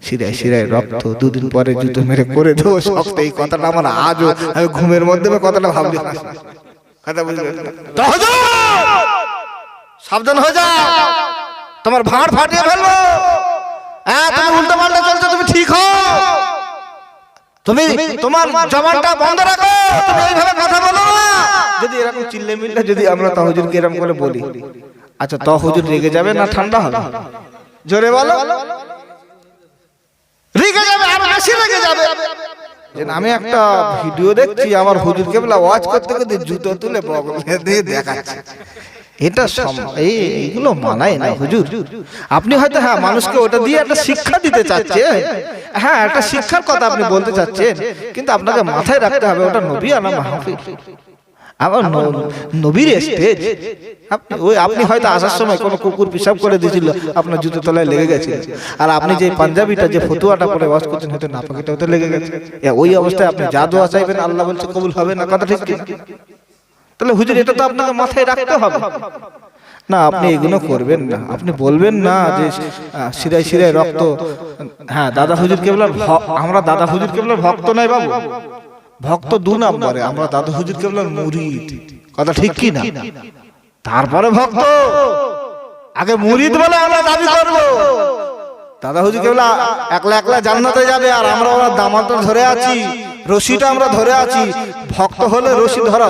শিরায় শিরায় রক্ত, দুদিন পরে জুতো মেরে করে দেবো শক্ত। এই কথাটা আমার আজও আমি ঘুমের মধ্যে কথাটা ভাবলি। কথা বুঝলেন? সাবধান হয়ে যাও, তোমার ভাঁড় ফাটিয়ে ফেলবো। হ্যাঁ, তুমি উল্টো পাল্টা চলছো, তুমি ঠিক হও, তুমি তোমার জবানটা বন্ধ রাখো, তুমি এইভাবে কথা বলো না। যদি এরকম চিল্লে মিল্লে যদি আমরা হুজুরকে এরকম করে বলি, আচ্ছা হুজুর রেগে যাবে না ঠান্ডা হবে? জোরে বলো। রেগে যাবে, আর বেশি রেগে যাবে। আমি একটা ভিডিও দেখছি, আমার হুজুরকে বলা ওয়াজ করতে করতে জুতো তুলে বগল দিয়ে দেখাচ্ছে। এটা এইগুলো মানায় না হুজুর। আপনি হয়তো হ্যাঁ মানুষকে ওটা দিয়ে একটা শিক্ষা দিতে চাচ্ছেন, হ্যাঁ একটা শিক্ষার কথা আপনি বলতে চাচ্ছেন, কিন্তু আপনাকে মাথায় রাখতে হবে ওটা নবী আনা মাহফিল, আবার নবীর স্টেজ। আপনি হয়তো আসার সময় কোনো কুকুর পেশাব করে দিয়েছিল, আপনার জুতো তলায় লেগে গেছে, আর আপনি যে পাঞ্জাবিটা যে ফতুয়াটা পরে ওয়াজ করছেন হয়তো নাপাকিটা ওতে লেগে গেছে। ওই অবস্থায় আপনি যা দোয়া চাইবেন আল্লাহ বলছে কবুল হবে না। কথা ঠিক কি? তাহলে হুজুর এটা তো আপনাকে মাথায় রাখতে হবে না। আপনি এগুলো করবেন না, আপনি বলবেন না যে শিরায় শিরায় রক্ত। হ্যাঁ, দাদা হুজুর কেবলার আমরা দাদা হুজুর কেবলার ভক্ত নয় বাবু, ভক্ত 2 নম্বরে, আমরা দাদা হুজুর কেবলার মুরিদ। কথা ঠিক কি না? তারপরে ভক্ত, আগে মুরিদ বলে আমরা দাবি করব। দাদা হুজুর কেবলা একলা একলা জান্নাতে যাবে, আর আমরা ওরা দামাটা ধরে আছি, রশিটা আমরা ধরে আছি। ভক্ত হলে রশি ধরা,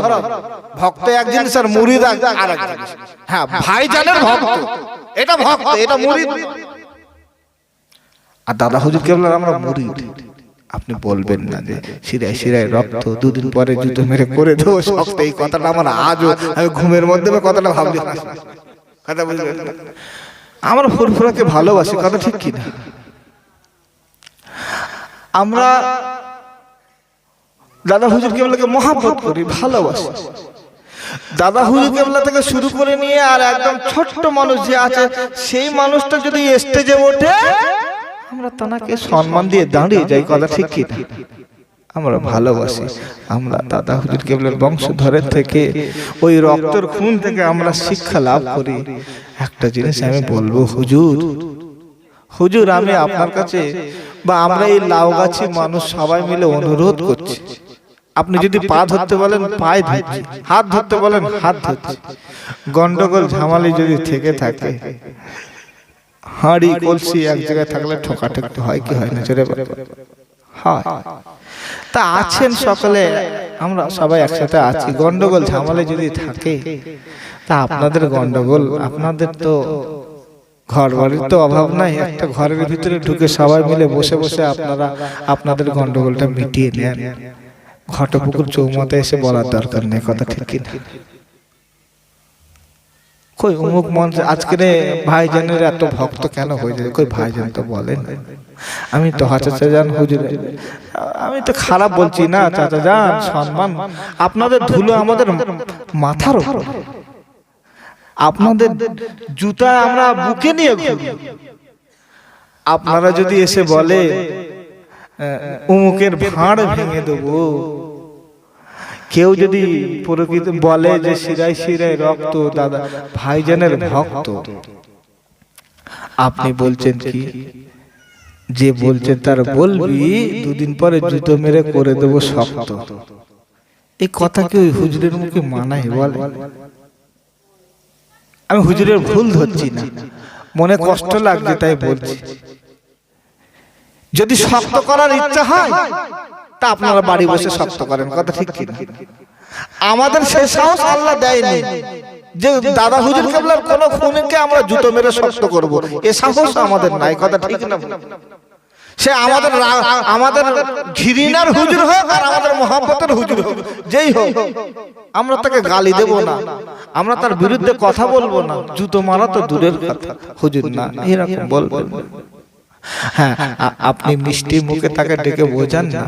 ভক্ত এক জিনিস আর মুরিদ আরেক জিনিস। হ্যাঁ, ভাইজানের ভক্ত এটা ভক্ত, এটা মুরিদ। আর দাদা হুজুর কেবলার আমরা মুরিদ। আপনি বলবেন না যে শিরায় শিরায় রক্ত, দুদিন পরে জুতো মেরে করে দেবো শক্ত। এই কথাটা আমার আজও আমি ঘুমের মধ্যে কথাটা ভাবলি। কথা বুঝলেন? আমার ফুরফুরাকে ভালোবাসি। কথা ঠিক কি না? আমরা দাদা হুজুর কেবলাকে মহব্বত করি, ভালোবাসি। দাদা হুজুর কেবলা থেকে শুরু করে নিয়ে আর একদম ছোট্ট মানুষ যে আছে, সেই মানুষটা যদি স্টেজে ওঠে আমরা তাকে সম্মান দিয়ে দাঁড়িয়ে যাই। কথা ঠিক কি না? আমরা ভালোবাসি। আমরা দাদা হুজুর কেবলার বংশধরের থেকে, ওই রক্তের খুন থেকে আমরা শিক্ষা লাভ করি। একটা জিনিস আমি বলবো হুজুর, হুজুর আমি আপনার কাছে বা আমরা এই লাউগাছি মানুষ সবাই মিলে অনুরোধ করছি, আপনি যদি পা ধরতে বলেন পায়ে ধরছি, হাত ধরতে বলেন হাত ধরছি। গন্ডগোল ঝামেলা যদি থেকে থাকে, হাঁড়ি কলসি এক জায়গায় থাকলে ঠোকাঠুকি হয় কি হয় না? জোরে হয়। তা আছেন সকলে, আমরা সবাই একসাথে আছি। গন্ডগোল ঝামেলা যদি থাকে, তা আপনাদের গন্ডগোল, আপনাদের তো ঘর বাড়ির তো অভাব নাই, একটা ঘরের ভিতরে ঢুকে সবাই মিলে বসে বসে আপনারা আপনাদের গন্ডগোলটা মিটিয়ে নেন। ঘটপুকুর চৌমাতে এসে বলার দরকার নেই। কথা ঠিক কিনা? কই অমুক মঞ্চে আজকের ভাইজানের এত ভক্ত কেন হয়ে যায়? কই ভাইজান তো বলেন। আমি তো চাচা যান হুজুর, আমি তো খারাপ বলছি না চাচা যান, সম্মান। আপনাদের ধুলো আমাদের মাথার উপর, আপনাদের জুতা আমরা বুকে নিয়ে ঘুরি। আপনারা যদি এসে বলে অমুকের ভাঁড় ভেঙে দেবো, কেউ যদি প্রকৃত বলে যে শিরায় শিরায় রক্ত দাদা ভাইজানের ভক্ত, আপনি বলছেন কি যে বলছেন তার বলবি দুদিন পরে জুতো মেরে করে দেবো শক্ত। এই কথা কি ওই হুজুরের মুখে মানায় বলে? আমি হুজুরের ভুল ধরছি না, মনে কষ্ট লাগছে তাই বলছি। যদি শক্ত করার ইচ্ছা হয় তা আপনারা বাড়ি বসে শক্ত করেন। কথা ঠিক কি না? আমাদের সেই সাহস আল্লাহ দেয়নি যে দাদা হুজুর কেবলার কোন খুনিকে আমরা জুতো মেরে শক্ত করব, এ সাহস আমাদের নাই। কথা ঠিক না? সে আমাদের ঘৃণার হুজুর হোক আর আমাদের মহব্বতের হুজুর হোক, যেই হোক, আমরা তাকে গালি দেব না, আমরা তার বিরুদ্ধে কথা বলবো না। জুতো মারা তো দূরের কথা, হুজুর না এরকম বলবেন। হ্যাঁ, আপনি মিষ্টি মুখে তাকে ডেকে বোঝান না।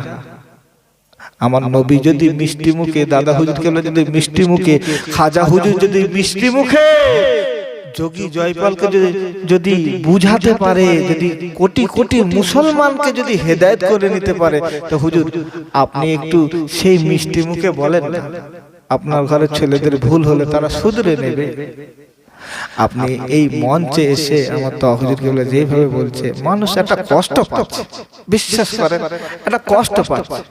আমার নবী যদি মিষ্টি মুখে, দাদা হুজুর কেবলা যদি মিষ্টি মুখে, খাজা হুজুর যদি মিষ্টি মুখে, যোগী জয়পালকে যদি বুঝাতে পারে, যদি কোটি কোটি মুসলমানকে যদি হেদায়েত করে নিতে পারে, তো হুজুর আপনি একটু সেই মিষ্টি মুখে বলেন না, আপনার ঘরের ছেলেদের ভুল হলে তারা শুধরে নেবে। আপনি এই মঞ্চে এসে আমার তৌহিদুল কিবলা যেভাবে বলছে, মানুষ একটা কষ্ট পাচ্ছে, বিশ্বাস করেন একটা কষ্ট পাচ্ছে।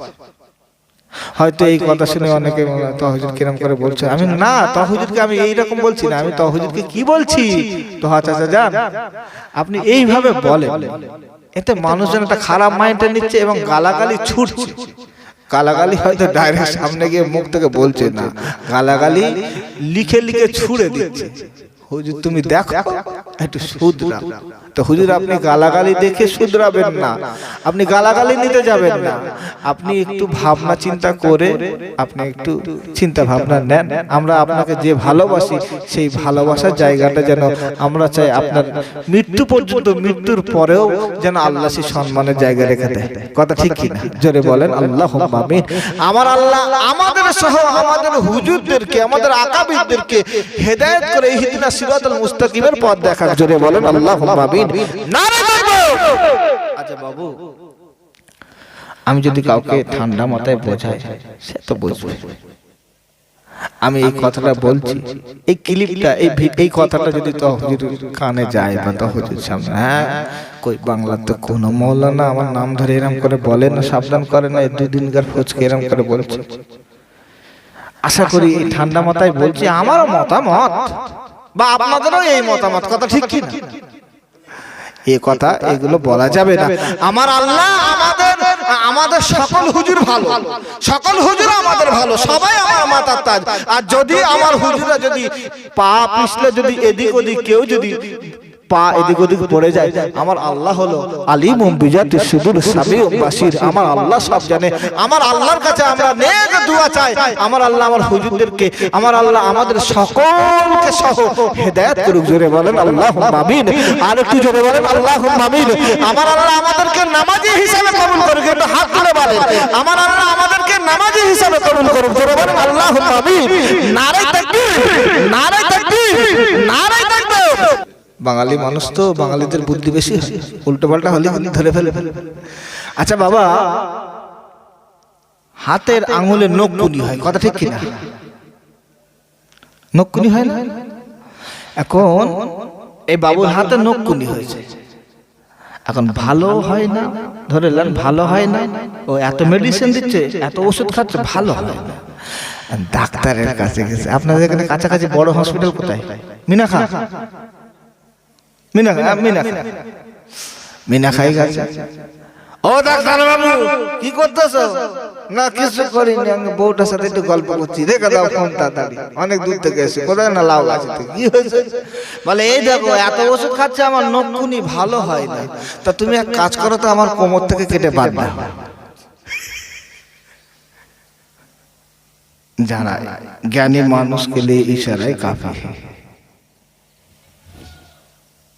হয়তো এই কথা শুনে অনেকে তৌহিদুল কিরম করে বলছে, আমি না তৌহিদুলকে আমি এইরকম বলছি না, আমি তৌহিদুলকে কি বলছি, তো চাচা যান আপনি এইভাবে বলেন, এতে মানুষজন একটা খারাপ মাইন্ডে নিচ্ছে এবং গালাগালি ছুটছে। গালাগালি হয়তো ডাইরেক্ট সামনে গিয়ে মুখ থেকে বলছে না, গালাগালি লিখে লিখে ছুড়ে দিচ্ছে। হুজুর তুমি দেখো একটু শুধরাও। তো হুজুর আপনি গালাগালি দেখে শুধরাবেন না, আপনি গালাগালি নিতে যাবেন না, আপনি একটু ভাবনা চিন্তা করে আপনি একটু চিন্তা ভাবনা নেন। আমরা আপনাকে যে ভালোবাসি সেই ভালোবাসার জায়গাটা যেন আমরা চাই আপনার মৃত্যু পর্যন্ত, মৃত্যুর পরেও যেন আল্লাহ সেই সম্মানের জায়গা রেখে দেয়। কথা ঠিক কিনা? জোরে বলেন আল্লাহুম্মা আমিন। আমার আল্লাহ আমাদের সহ আমাদের হুজুরদেরকে, আমাদের আকাবিরদেরকে হেদায়েত করে ইহদিনাস সিরাতাল মুস্তাকিমের পথ দেখাক। জোরে বলেন আল্লাহুম্মা আমিন। আচ্ছা বাবু, আমি যদি কাউকে ঠান্ডা মাথায় বোঝাই সে তো বুঝবে। আমি এই কথাটা বলছি, এই ক্লিপটা, এই কথাটা যদি তৌহিদুল কানে যায় বা তৌহিদুল সামনে, হ্যাঁ কই বাংলার তো কোন মৌলানা আমার নাম ধরে এরকম করে বলে না, সাবধান করে না, দুই দিনকার ফোঁচকে এরকম করে বলছে। আশা করি এই ঠান্ডা মাথায় বলছি আমারও মতামত বা আপনাদেরও এই মতামত। কথা ঠিক কি না? এই কথা এগুলো বলা যাবে না। আমার আল্লাহ আমাদের সকল হুজুর ভালো, সকল হুজুর আমাদের ভালো, সবাই আমার মাথার তাজ। আর যদি আমার হুজুরা যদি পা পিছলে, যদি এদিক ওদিক কেউ যদি পা এদিক ওদিক পড়ে যায়, আমার আল্লাহ হলো আলিমুম বিজাতিস সুদূর সামিউম বাসির। আমার আল্লাহ সব জানে। আমার আল্লাহর কাছে আমরা নেক দোয়া চাই, আমার আল্লাহ আমার হুজুরদেরকে, আমার আল্লাহ আমাদের সকলকে সহ হেদায়েত করুক। জোরে বলেন আল্লাহুম্মা আমিন। আর একটু জোরে বলেন আল্লাহুম্মা আমিন। আমার আল্লাহ আমাদেরকে নামাজি হিসেবে কবুল করুক। একটু হাত তুলে বলেন আমার আল্লাহ আমাদেরকে নামাজি হিসেবে কবুল করুক। জোরে বলেন আল্লাহুম্মা আমিন। নারে তাকবীর, নারে তাকবীর, নারে তাকবীর। বাঙালি মানুষ তো, বাঙালিদের বুদ্ধি বেশি, উল্টো পাল্টা হলে ধরে ফেলে। আচ্ছা বাবা, হাতের আঙুলে নখকুনি হয়, কথা ঠিক কিনা? নখকুনি হয় না? এখন এই বাবুর হাতে নখকুনি হয়েছে, এখন ভালো হয় না, ধরে নেন ভালো হয় না, ও এত মেডিসিন দিচ্ছে, এত ওষুধ খাচ্ছে, ভালো হয় না, ডাক্তারের কাছে গেছে। আপনাদের এখানে কাছাকাছি বড় হসপিটাল কোথায়? মিনাখা, মিনাখাই গেছে। ও ডাক্তার বাবু কি করতেছো? না কিছু করিনি, আমি বউটার সাথে একটু গল্প করছি। রেখে দাও ফোন তাড়াতাড়ি, অনেক দূর থেকে এসে। কোথায় না লাউ গাছে। কি হয়েছে? বলে এই দেখো এত ওষুধ খাচ্ছে, আমার নখকুনি ভালো হয় না। তা তুমি এক কাজ করো তো, আমার কোমর থেকে কেটে বাদ দাও। জানাই জ্ঞানী মানুষকে নিয়ে ইশারায় কাফি।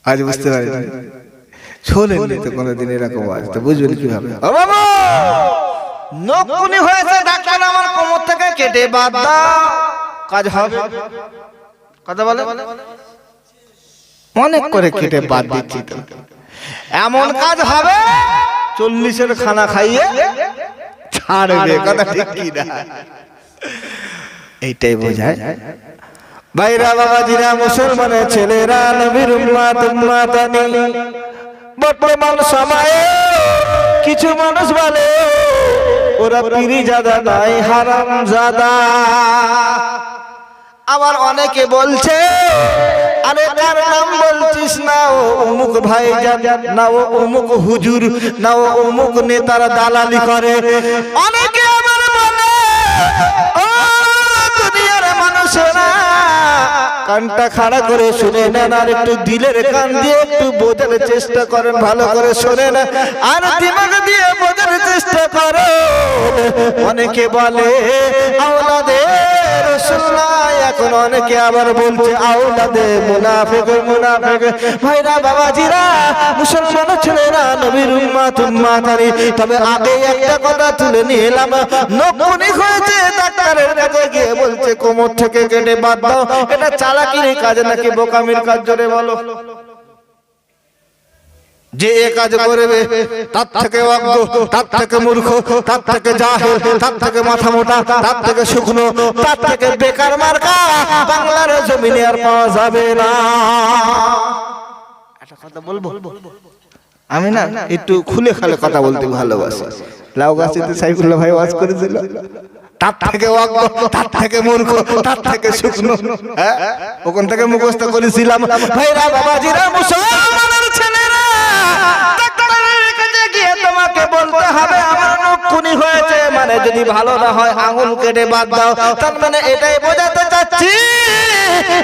আজ বুঝতে পারি শোনেননি তো কোনোদিন এরকম আজ, তো বুঝবেন কিভাবে? নখকুনি হয়েছে, ডাক্তার আমার কোমর থেকে কেটে বাদ দাও, কাজ হবে। কথা বলে অনেক করে কেটে বাদ দিচ্ছি, তো এমন কাজ হবে 40-এর খানা খাইয়ে ছাড়বে। কথা ঠিক কি না? এইটাই বোঝায়। ভাইরা বাবাজিরা, মুসলমানের ছেলেরা, নবীর উম্মত উম্মাতানি, বর্তমান সময়ে কিছু মানুষ বলে ওরা পীরজাদা নাই, হারামজাদা। আবার অনেকে বলছে আরে কার নাম বলছিস না, ও অমুক ভাইজান, না ও অমুক হুজুর, না ও অমুক নেতারা দালালি করে। অনেকে আবার বলে ও দুনিয়ার মানুষেরা, কানটা খাড়া করে শুনে নেন, আর একটু দিলের কান দিয়ে একটু বোঝার চেষ্টা করেন, ভালো করে শোনেন আর দিমাগ দিয়ে বোঝার চেষ্টা করেন। অনেকে বলে আওলাদে রাসূলুল্লাহ, এখন অনেকে আবার বলছে আওলাদে মুনাফিক, মুনাফিক। ভাইরা বাবাজিরা, মুসলমান ছেলেরা, নবীর উম্মত উম্মাতানি। তবে আগে একটা কথা তুলে নিলাম, নখকুনি হয়েছে, ডাক্তারের কাছে গিয়ে বলছে কোমর থেকে কেটে বাদ দাও। এটা চালাকির কাজ নাকি বোকামির কাজ? জোরে বলো। যে এ কাজ করবে তার থেকে অজ্ঞ, তার থেকে মূর্খ, তার থেকে জাহেল, তার থেকে মাথা মোটা, তার থেকে শুকনো, তার থেকে বেকার মার্কা বাংলার জমিনে আর পাওয়া যাবে না। একটা কথা বলবো, আমি না একটু খুলে খালে কথা বলতে ভালোবাসি। লাউ গাছিতে সাইফুল্লাহ ভাই ওয়াজ করেছিল, তার থেকে অজ্ঞ, তার থেকে মূর্খ, তার থেকে শুকনো, ওখান থেকে মুখস্থ করেছিলাম। ভাইরা বাবাজিরা মুসলমানের ছেলেরা, তোমাকে বলতে হবে আমার নকুনি হয়েছে, মানে যদি ভালো না হয় আঙুল কেটে বাদ দাও। তার মানে এটাই বোঝাতে চাচ্ছি,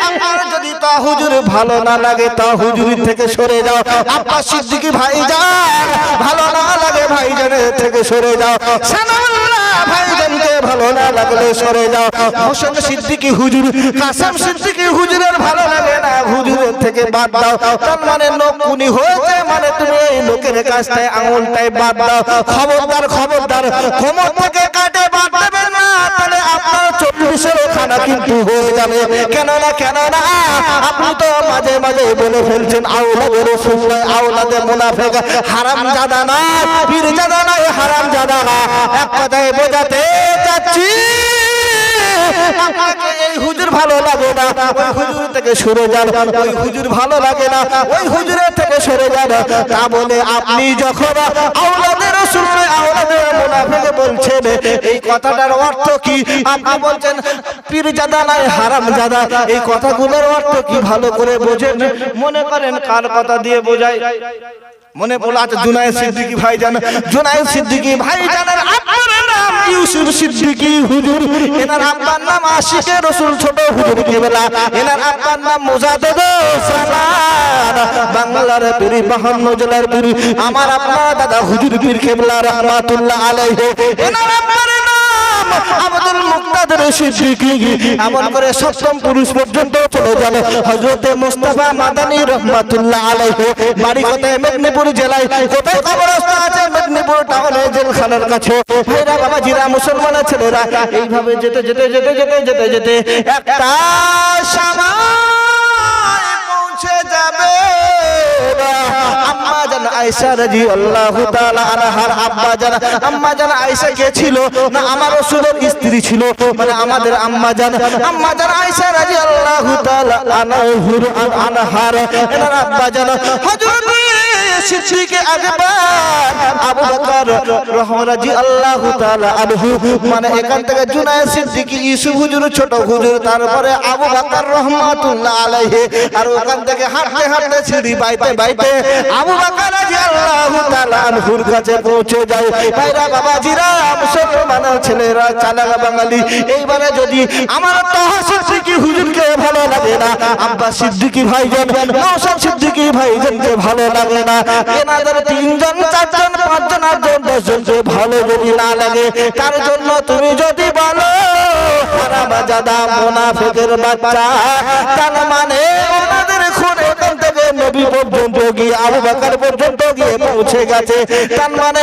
আমার যদি তা হুজুর ভালো না লাগে তা হুজুর থেকে সরে যাও। আব্বাস সিদ্দিকী ভাইজান ভালো না লাগে ভাইজানের থেকে সরে যাও। সানাউল্লাহ ভাইজানকে ভালো না লাগলে সরে যাও। হোসেন সিদ্দিকী হুজুর, কাসেম সিদ্দিকী হুজুরের ভালো লাগে না, হুজুরের থেকে বাদ দাও। তার মানে নকুনি হয়েছে, মানে তুমি এই লোকের কাছটায় আঙুলটাই বাদ দাও। খবরদার খবরদার, কোমর থেকে কাটে বাদ দেবেন না, তাহলে আপনার 40-এর খানা কিন্তু হয়ে যাবে। কেননা আপনি তো মাঝে মাঝে বলে ফেলছেন আওলাদে রাসূল নয়, আওলাদে মুনাফিক, হারামজাদা না, পীরজাদা নয়, হারামজাদা না। এক কথায় বোঝাতে চাচ্ছি, আপনাকে এই হুজুর ভালো লাগে না, ওই হুজুর থেকে সরে যান। ওই হুজুর ভালো লাগে না, ওই হুজুরের থেকে সরে যান। তা বলে আপনি যখন আওলাদে রাসূল নয়, আওলাদে মুনাফিক বলছেন, এই কথাটার অর্থ কি? আপনি বলছেন পীরজাদা নয়, হারামজাদা। এই কথাগুলোর অর্থ কি ভালো করে বোঝেন। মনে করেন কার কথা দিয়ে বোঝায়, মনে পড়লো আছে জুনায়েদ সিদ্দিকী ভাইজান। জুনায়েদ সিদ্দিকী ভাইজানের আব্বার নাম ইউসুফ সিদ্দিকী হুজুর, এনার আব্বার নাম আশিকে রাসূল ছোট হুজুর কেবলা, এনার আব্বার নাম মুজাদ্দেদ সালাম, বাংলার পীর, 52 জেলার পীর, আমার আপনার দাদা হুজুর পীর কেবলা রাহমাতুল্লাহ আলাইহি। এনার আব্বার নাম আব্দুল মুক্তাদির সিদ্দিকী। এমন করে সপ্তম পুরুষ পর্যন্ত চলে যান হযরতে মুস্তাফা মাদানী রাহমাতুল্লাহ আলাইহি। বাড়ি কোথায়? মেদিনীপুর জেলায়। কোথায় কবরস্থান আছে? মেদিনীপুর টাউনে, জেলখানার কাছে। ভাইরা বাবাজিরা মুসলমানের ছেলেরা, এইভাবে যেতে যেতে যেতে যেতে যেতে যেতে একটা সময় পৌঁছে যাবে আম্মা জান আয়েশা রাদিয়াল্লাহু তাআলা আনহার আব্বা জান, আম্মা জান আয়েশা কে ছিল? না আমার রাসূলের স্ত্রী ছিল, মানে আমাদের আম্মা জান আয়েশা রাদিয়াল্লাহু তাআলা আনহার এনার আব্বা জান হযরত সিদ্দিকে আকবর আবু বকর রাদিয়াল্লাহু তাআলা আনহু, মানে এখান থেকে জুনায়েদ সিদ্দিকী ইউসুফ হুজুর ছোট হুজুর, তারপরে আবু বকর রাহমাতুল্লাহ আলাইহি। আর ওখান থেকে হাঁটতে হাঁটতে সিঁড়ি বাইতে বাইতে আবু বকর রাদিয়াল্লাহু তাআলা আনহুর কাছে পৌঁছে যায়। ভাইরা বাবাজিরা মুসলমানের ছেলেরা, চালাক বাঙালি, এইবারে যদি আমার তাহা সিদ্দিকী হুজুরকে ভালো লাগে না, আব্বাস সিদ্দিকী ভাইজান, নওশাদ সিদ্দিকী ভাইজানকে ভালো লাগে না, এনাদের 3 জন 4 জন 5 জন 8 জন 10 জনকে ভালো যদি না লাগে, তার জন্য তুমি যদি বলো হারামজাদা মুনাফিকের বাচ্চা, তার মানে ওনাদের খুন এখান থেকে নবী পর্যন্ত গিয়ে, আবু বকর পর্যন্ত গিয়ে পৌঁছে গেছে। তার মানে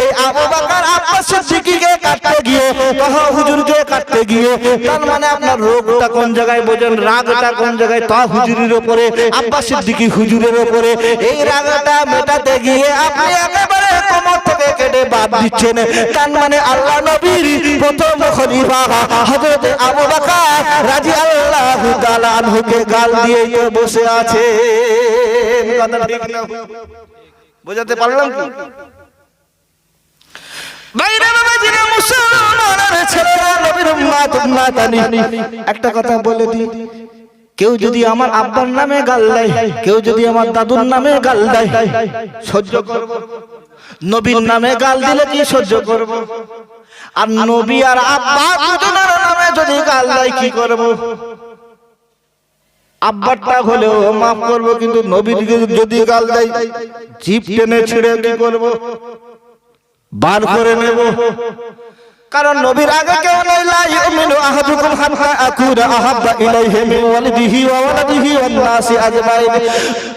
এই আবু বকর আব্বাস সিদ্দিকীকে কাটতে গিয়ে, তাহা হুজুরকে কাটতে গিয়ে, তার মানে আপনার রোগটা কোন জায়গায় বোঝেন, রাগটা কোন জায়গায়? তা হুজুরের উপরে, আব্বাস সিদ্দিকী হুজুরের উপরে। এই রাগটা মেটাতে গিয়ে আপনি একেবারে কোমর থেকে কেটে বাদ দিচ্ছেন। তার মানে আল্লাহ নবীর প্রথম খলিফা হযরত আবু বকর রাদিয়াল্লাহু তাআলা আনহুকে গাল দিয়ে বসে আছে। কথা ঠিক না? বোঝাতে পারলাম কি? বাইরে বাবাজিরা মুসলমানের ছেলেরা, নবীর উম্মত উম্মতানি, একটা কথা বলে দিই, কেউ যদি আমার আব্বার নামে গাল দেয়, কেউ যদি আমার দাদুর নামে গাল দেয়, সহ্য করব। নবীর নামে গাল দিলে কি সহ্য করব? আর নবী আর আব্বা দুজনের নামে যদি গাল দেয় কি করব? আব্বারটা হলেও মাফ করব, কিন্তু নবীর যদি গাল দেয় জিভ টেনে ছিঁড়ে কি করব? বার করে নেব। কারণ নবীর আগে কেউ নাই। লা ইউমিনু আহাদুকুম হাত্তা আকুনা আহাব্বা ইলাইহি মিন ওয়ালিদিহি ওয়া ওয়ালাদিহি ওয়ান নাসি আজমাইন।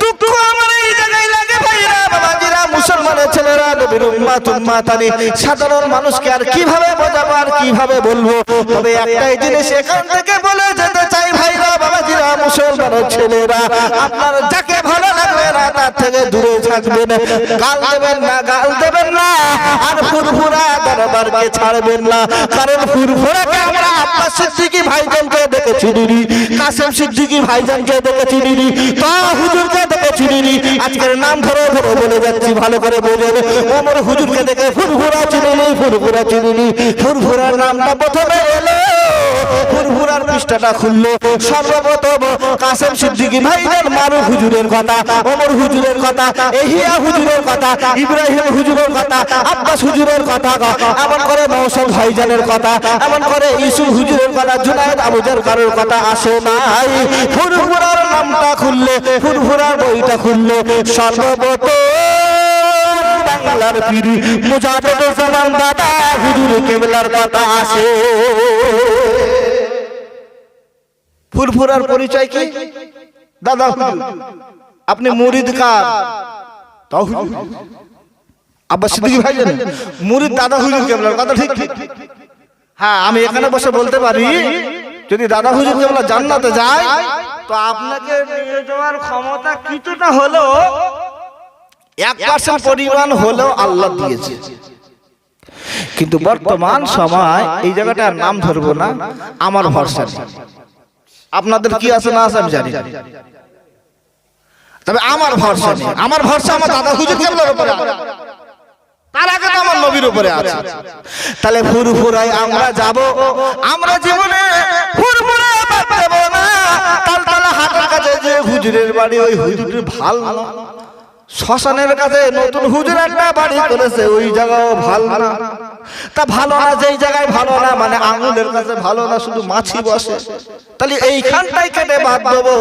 দুঃখ আমার এই জায়গায় লাগে ভাইরা বাবাজিরা মুসলমানের ছেলেরা, নবীর উম্মাত উম্মাতানি, সাধারণ মানুষকে আর কিভাবে বোঝাবো আর কিভাবে বলবো? তবে একটাই জিনিস এখান থেকে বলে যেতে চাই ভাইরা, বাবাজিরা, মুসলমানের ছেলেরা, আপনারা যাকে ভালো লাগবে না তার থেকে দূরে থাকবেন, গাল দেবেন না, গাল দেবেন না, আর ফুরফুরা দরবারকে ছাড়বেন না। কারণ ফুরফুরাকে আমরা আব্বাস সিদ্দিকী ভাইজানকে দেখেছি দিদি, কাসেম সিদ্দিকী ভাইজানকে দেখেছি দিদি, তা হুজুরকে দেখেছি দিদি। আজকের নাম ধরে ধরে বলে যাচ্ছি, ভালো করে বোঝেন। ওমর হুজুরকে দেখে ফুরফুরা চিনিনি, ফুরফুরা চিনিনি। ফুরফুরার নামটা প্রথমে এলো, ফুরফুরার পৃষ্ঠাটা খুললো, সর্বপ্রথম কাসেম সিদ্দিকী ভাইজান মারুফ হুজুরের কথা, ওমর হুজুরের কথা, এহিয়া হুজুরের কথা, ইব্রাহিম হুজুরের কথা, আব্বাস হুজুরের কথা, এমন করে মহসিন ভাইজানের কথা, এমন করে ইসু হুজুরের কথা, জুনায়েদ আবুজার কারোর কথা আসে নাই। ফুরফুরার নামটা খুললে, ফুরফুরার বইটা খুললে, সর্বপ্রথম বাংলার পীর মুজাদ্দেদ জামান দাদা হুজুর কেবলার কথা আসে। ফুরফুরার পরিচয় কি? দাদা হুজুর। আপনি মুরিদ কার? তাও হুজুর। আব্বাস সিদ্দিকী ভাইজান মুরিদ দাদা হুজুর কেবলার কথা, ঠিক? হ্যাঁ, আমি এখানে বসে বলতে পারি, যদি দাদা হুজুর কেবলা জান্নাতে যায় তো আপনাকে নিয়ে যাওয়ার ক্ষমতা কিছুটা হলেও 1% পরিমাণ হলেও আল্লাহ দিয়েছে। কিন্তু বর্তমান সময় এই জায়গাটার নাম ধরবো না, আমার ভরসা নেই। আপনাদের কি আছে না আছে আমি জানি না, তবে আমার ভরসা নেই। আমার ভরসা আমার দাদা হুজুর কেবলার উপরে আছে, তার আগে তো আমার নবীর উপরে আছে। তাহলে ফুরফুরায় আমরা যাব, আমরা জীবনে ফুরফুরায় বাদ দেব না। তালতলা হাটের কাছে যে হুজুরের বাড়ি, ওই হুজুরের ভাল না। শ্মশানের কাছে নতুন হুজুর একটা বাড়ি করেছে, ওই জায়গাও ভালো না। তা ভালো না যেই জায়গায় ভালো না, মানে আঙুলের কাছে ভালো না, শুধু মাছি বসে। তাহলে এইখানটাই কেটে বাদ দেবো,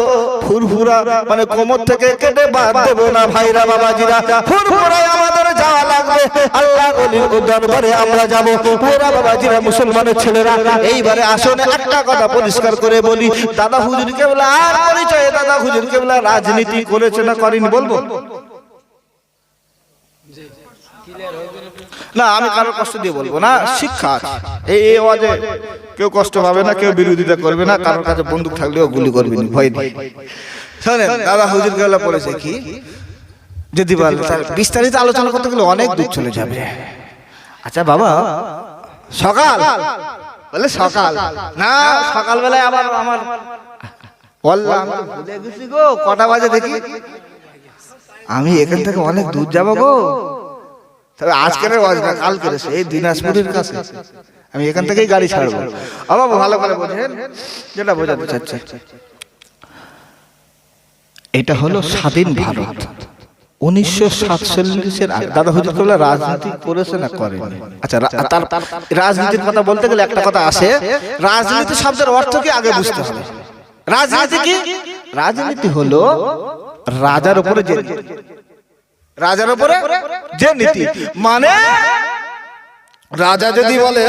ফুরফুরা মানে কোমর থেকে কেটে বাদ দেবো না। ভাইরা বাবাজিরা, ফুরফুরায় আমাদের যাওয়া লাগবে, আল্লাহ ওলির দরবারে আমরা যাবো। ভাইরা বাবাজিরা, মুসলমানের ছেলেরা, এইবারে আসলে একটা কথা পরিষ্কার করে বলি, দাদা হুজুর কেবলা আর পরিচয়, দাদা হুজুর কেবলা রাজনীতি করেছে না করেনি বলবো না, আমি কারো কষ্ট দিয়ে বলবো না, শিক্ষা আছে। এই ওয়াজে কেউ কষ্ট পাবে না, কেউ বিরোধিতা করবে না, কারোর কাছে বন্দুক থাকলেও গুলি করবে না, ভয় নেই। শোনেন, দাদা হুজুর কেবলা বলেছে কি, যদি বলে বিস্তারিত আলোচনা করতে গেলে অনেক দূর চলে যাবে। আচ্ছা বাবা, সকাল বলে সকাল না, সকালবেলায় আবার আমার বললাম ভুলে গেছি গো, কটা বাজে দেখি, আমি এখান থেকে অনেক দূর যাবো গো। তবে আজকের ওয়াজ না, কালকের এই দিনাজপুরের কাছে, আমি এখান থেকেই গাড়ি ছাড়বো। বাবা ভালো করে বোঝেন, যেটা বোঝাতে চাচ্ছি, এটা হলো স্বাধীন ভারত 1947-এর আগে। দাদা হুজুর কেবলা রাজনীতি করেছে না করেনি? আচ্ছা, তার রাজনীতির কথা বলতে গেলে একটা কথা আসে, রাজনীতি শব্দের অর্থ কি আগে বুঝতে হবে। রাজনীতি কি? রাজনীতি হলো রাজার উপরে যে, রাজার উপরে যে নীতি, মানে রাজা যদি বলে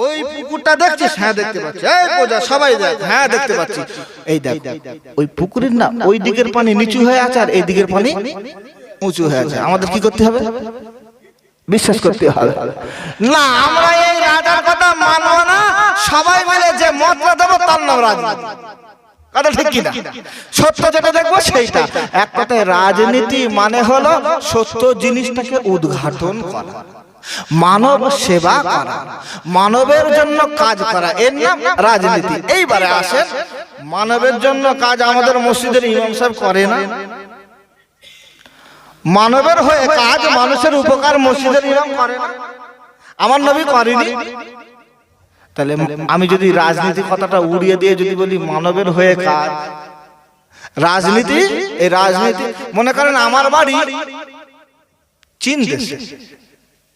ওই পুকুরটা দেখছিস, হ্যাঁ দেখতে পাচ্ছি, এই প্রজা সবাই দেখ, হ্যাঁ দেখতে পাচ্ছি, এই দেখ ওই পুকুরের না ওই দিকের পানি নিচু হয়ে আছে আর এই দিকের পানি উঁচু হয়ে আছে, আমাদের কি করতে হবে? বিশ্বাস করতে হবে না। আমরা এই রাজার কথা মানব না, সবাই মিলে যে মতটা দেবো তার নাম রাজনীতি। কথা ঠিক কিনা? সত্য যেটা দেখবো সেইটা। এক কথায় রাজনীতি মানে হলো সত্য জিনিসটাকে উদ্ঘাটন করা, মানব সেবা করা, মানবের জন্য কাজ করা, এর নাম রাজনীতি। এইবারে আসেন, মানবের জন্য কাজ আমাদের মসজিদের ইমাম সাহেব করে না? মানবের হয়ে কাজ, মানুষের উপকার মসজিদের ইমাম করে না? আমার নবী করেনি? তাহলে আমি যদি রাজনীতি কথাটা উড়িয়ে দিয়ে যদি বলি মানবের হয়ে কাজ, রাজনীতি, এই রাজনীতি মনে করেন আমার বাড়ি চীন দেশে,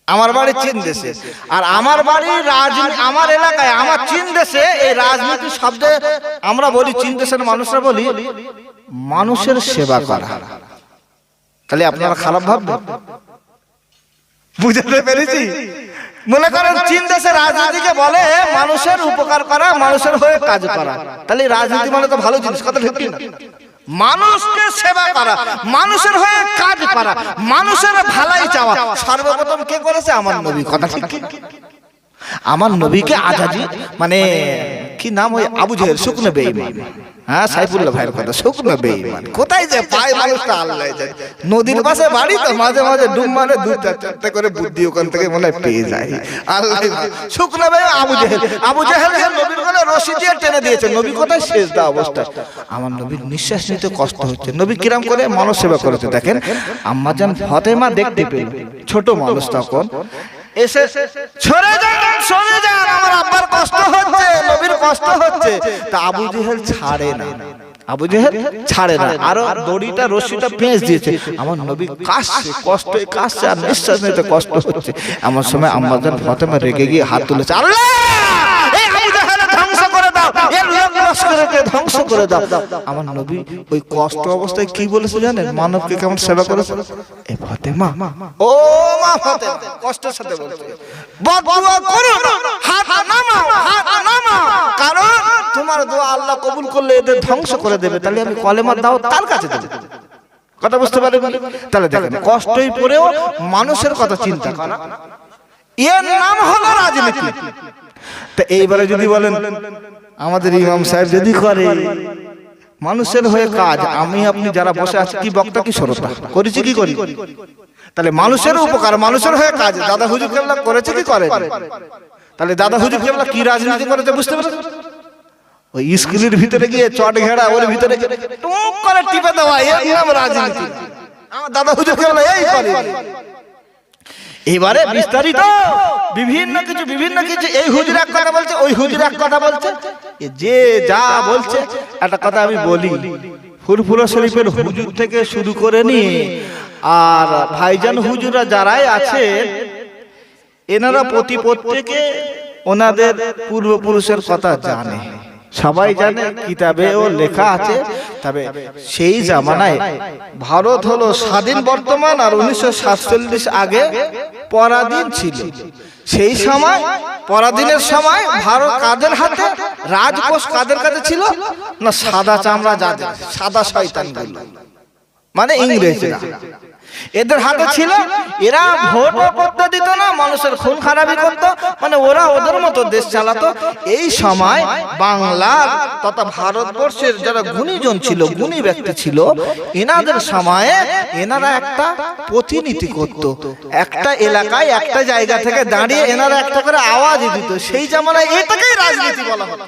আমার বাড়ি চীন দেশে, আর আমার বাড়ি আমার এলাকায়, আমার চীন দেশে, এই রাজনীতি শব্দে আমরা বলি, চীন দেশের মানুষরা বলি মানুষের সেবা করা। তাহলে আপনারা খারাপ ভাববেন? বুঝতে পেরেছি? মনে করেন চীন দেশের রাজনীতিকে বলে মানুষের উপকার করা, মানুষের হয়ে কাজ করা, তাহলে রাজনীতি মানে তো ভালো জিনিস। কথা ঠিক না? মানুষকে সেবা করা, মানুষের হয়ে কাজ করা, মানুষের ভালাই চাওয়া সর্বপ্রথম কে করেছে? আমার নবী। কথা ঠিক কি? আমার নবীকে আজাজি মানে কি নাম, ওই আবু জেহেল শুকনো বেঈমান। হ্যাঁ, সাইফুল্লাহ ভাইয়ের কথা, শুকনো বেঈমান। কোথায় যে পায় মানুষটা আল্লাহ জানে। নদীর পাশে বাড়ি তো মাঝে মাঝে ডুব মারে, দু চারটে করে বুদ্ধি ওখান থেকে মনে হয় পেয়ে যায় আল্লাহ। শুকনো বেঈমান আবু জেহেল। আবু জেহেল নবীর গলায় রশি দিয়ে টেনে দিয়েছে। নবী কোথায়? সেজদা অবস্থায়। আমার নবীর নিঃশ্বাস নিতে কষ্ট হচ্ছে। নবী কিরাম করে মানব সেবা করেছে দেখেন। আম্মা জান ফাতেমা দেখতে পেল, ছোট মানুষ তখন, এসে সরে যান, আমার আব্বার কষ্ট হচ্ছে, নবীর কষ্ট হচ্ছে। তা আবু জেহেল ছাড়ে না, আবু জেহেল ছাড়ে না, আরো দড়িটা রশিটা পেঁচ দিয়েছে। আমার নবী কাশছে, কষ্ট কাশছে, আর নিঃশ্বাস নিতে কষ্ট হচ্ছে। এমন সময় আম্মা জান ফাতেমা রেগে গিয়ে হাত তুলেছে, আল্লাহ এই আবু জেহেল ধ্বংস করে দাও, এর লস্করকে ধ্বংস করে দাও। আমার নবী ওই কষ্ট অবস্থায় কি বলেছে জানেন? মানবকে কেমন সেবা করেছে? এ ফাতেমা, ও মা ফাতেমা, কষ্টের সাথে বলছে, বদদুয়া করো না, হাত নামাও, হাত নামাও, কারণ তোমার দোয়া আল্লাহ কবুল করলে এদের ধ্বংস করে দেবে। তাহলে আমি কলেমা দাও তার কাছে দেব। কথা বুঝতে পারবেন? তাহলে দেখেন, কষ্টই পড়েও মানুষের কথা চিন্তা করা, এর নাম হলো রাজনীতি। তা এইবারে যদি বলেন আমাদের ইমাম সাহেব যদি করে মানুষের হয়ে কাজ, আমি আপনি যারা বসে আছি কি বক্তা কি শ্রোতা করেছি কি করি? তাহলে মানুষের উপকার, মানুষের হয়ে কাজ দাদা হুজুর কেবলা করেছে কি করে? তাহলে দাদা হুজুর কেবলা কি রাজনীতি করেছে বুঝতে পারছেন? ওই স্কুলের ভিতরে গিয়ে চট ঘেরা, ওর ভিতরে টুক করে টিপে দেওয়া, এর নাম রাজনীতি। আমার দাদা হুজুর কেবলা এই করে। এবারে বিস্তারিত বিভিন্ন কিছু, এই হুজুর এক কথা বলছে, ওই হুজুর এক কথা বলছে, যে যা বলছে। একটা কথা আমি বলি, ফুরফুরা শরীফের হুজুর থেকে শুরু করে নিয়ে আর ভাইজান হুজুরা যারাই আছে, এনারা প্রত্যেকে ওনাদের পূর্বপুরুষের কথা জানে, সবাই জানে, কিতাবেও লেখা আছে। তবে সেই জামানায় ভারত হলো স্বাধীন বর্তমান, আর 1947 আগে পরাধীন ছিল। সেই সময় পরাধীনের সময় ভারত কাদের হাতে, রাজকোষ কাদের কাছে ছিল না? সাদা চামড়া যাদের, সাদা শয়তান মানে ইংরেজরা, এদের হাতে ছিল। এরা ভোট করতে দিত না, মানুষের খুন খারাপি করতো, মানে ওরা ওদের মতো দেশ চালাতো। এই সময় বাংলার তথা ভারতবর্ষের যারা গুণীজন ছিল, গুণী ব্যক্তি ছিল, এনাদের সময়ে এনারা একটা প্রতিনিধি করত। একটা এলাকায় একটা জায়গা থেকে দাঁড়িয়ে এনারা একটা করে আওয়াজ দিত। সেই জামানায় এটাকেই রাজনীতি বলা হতো।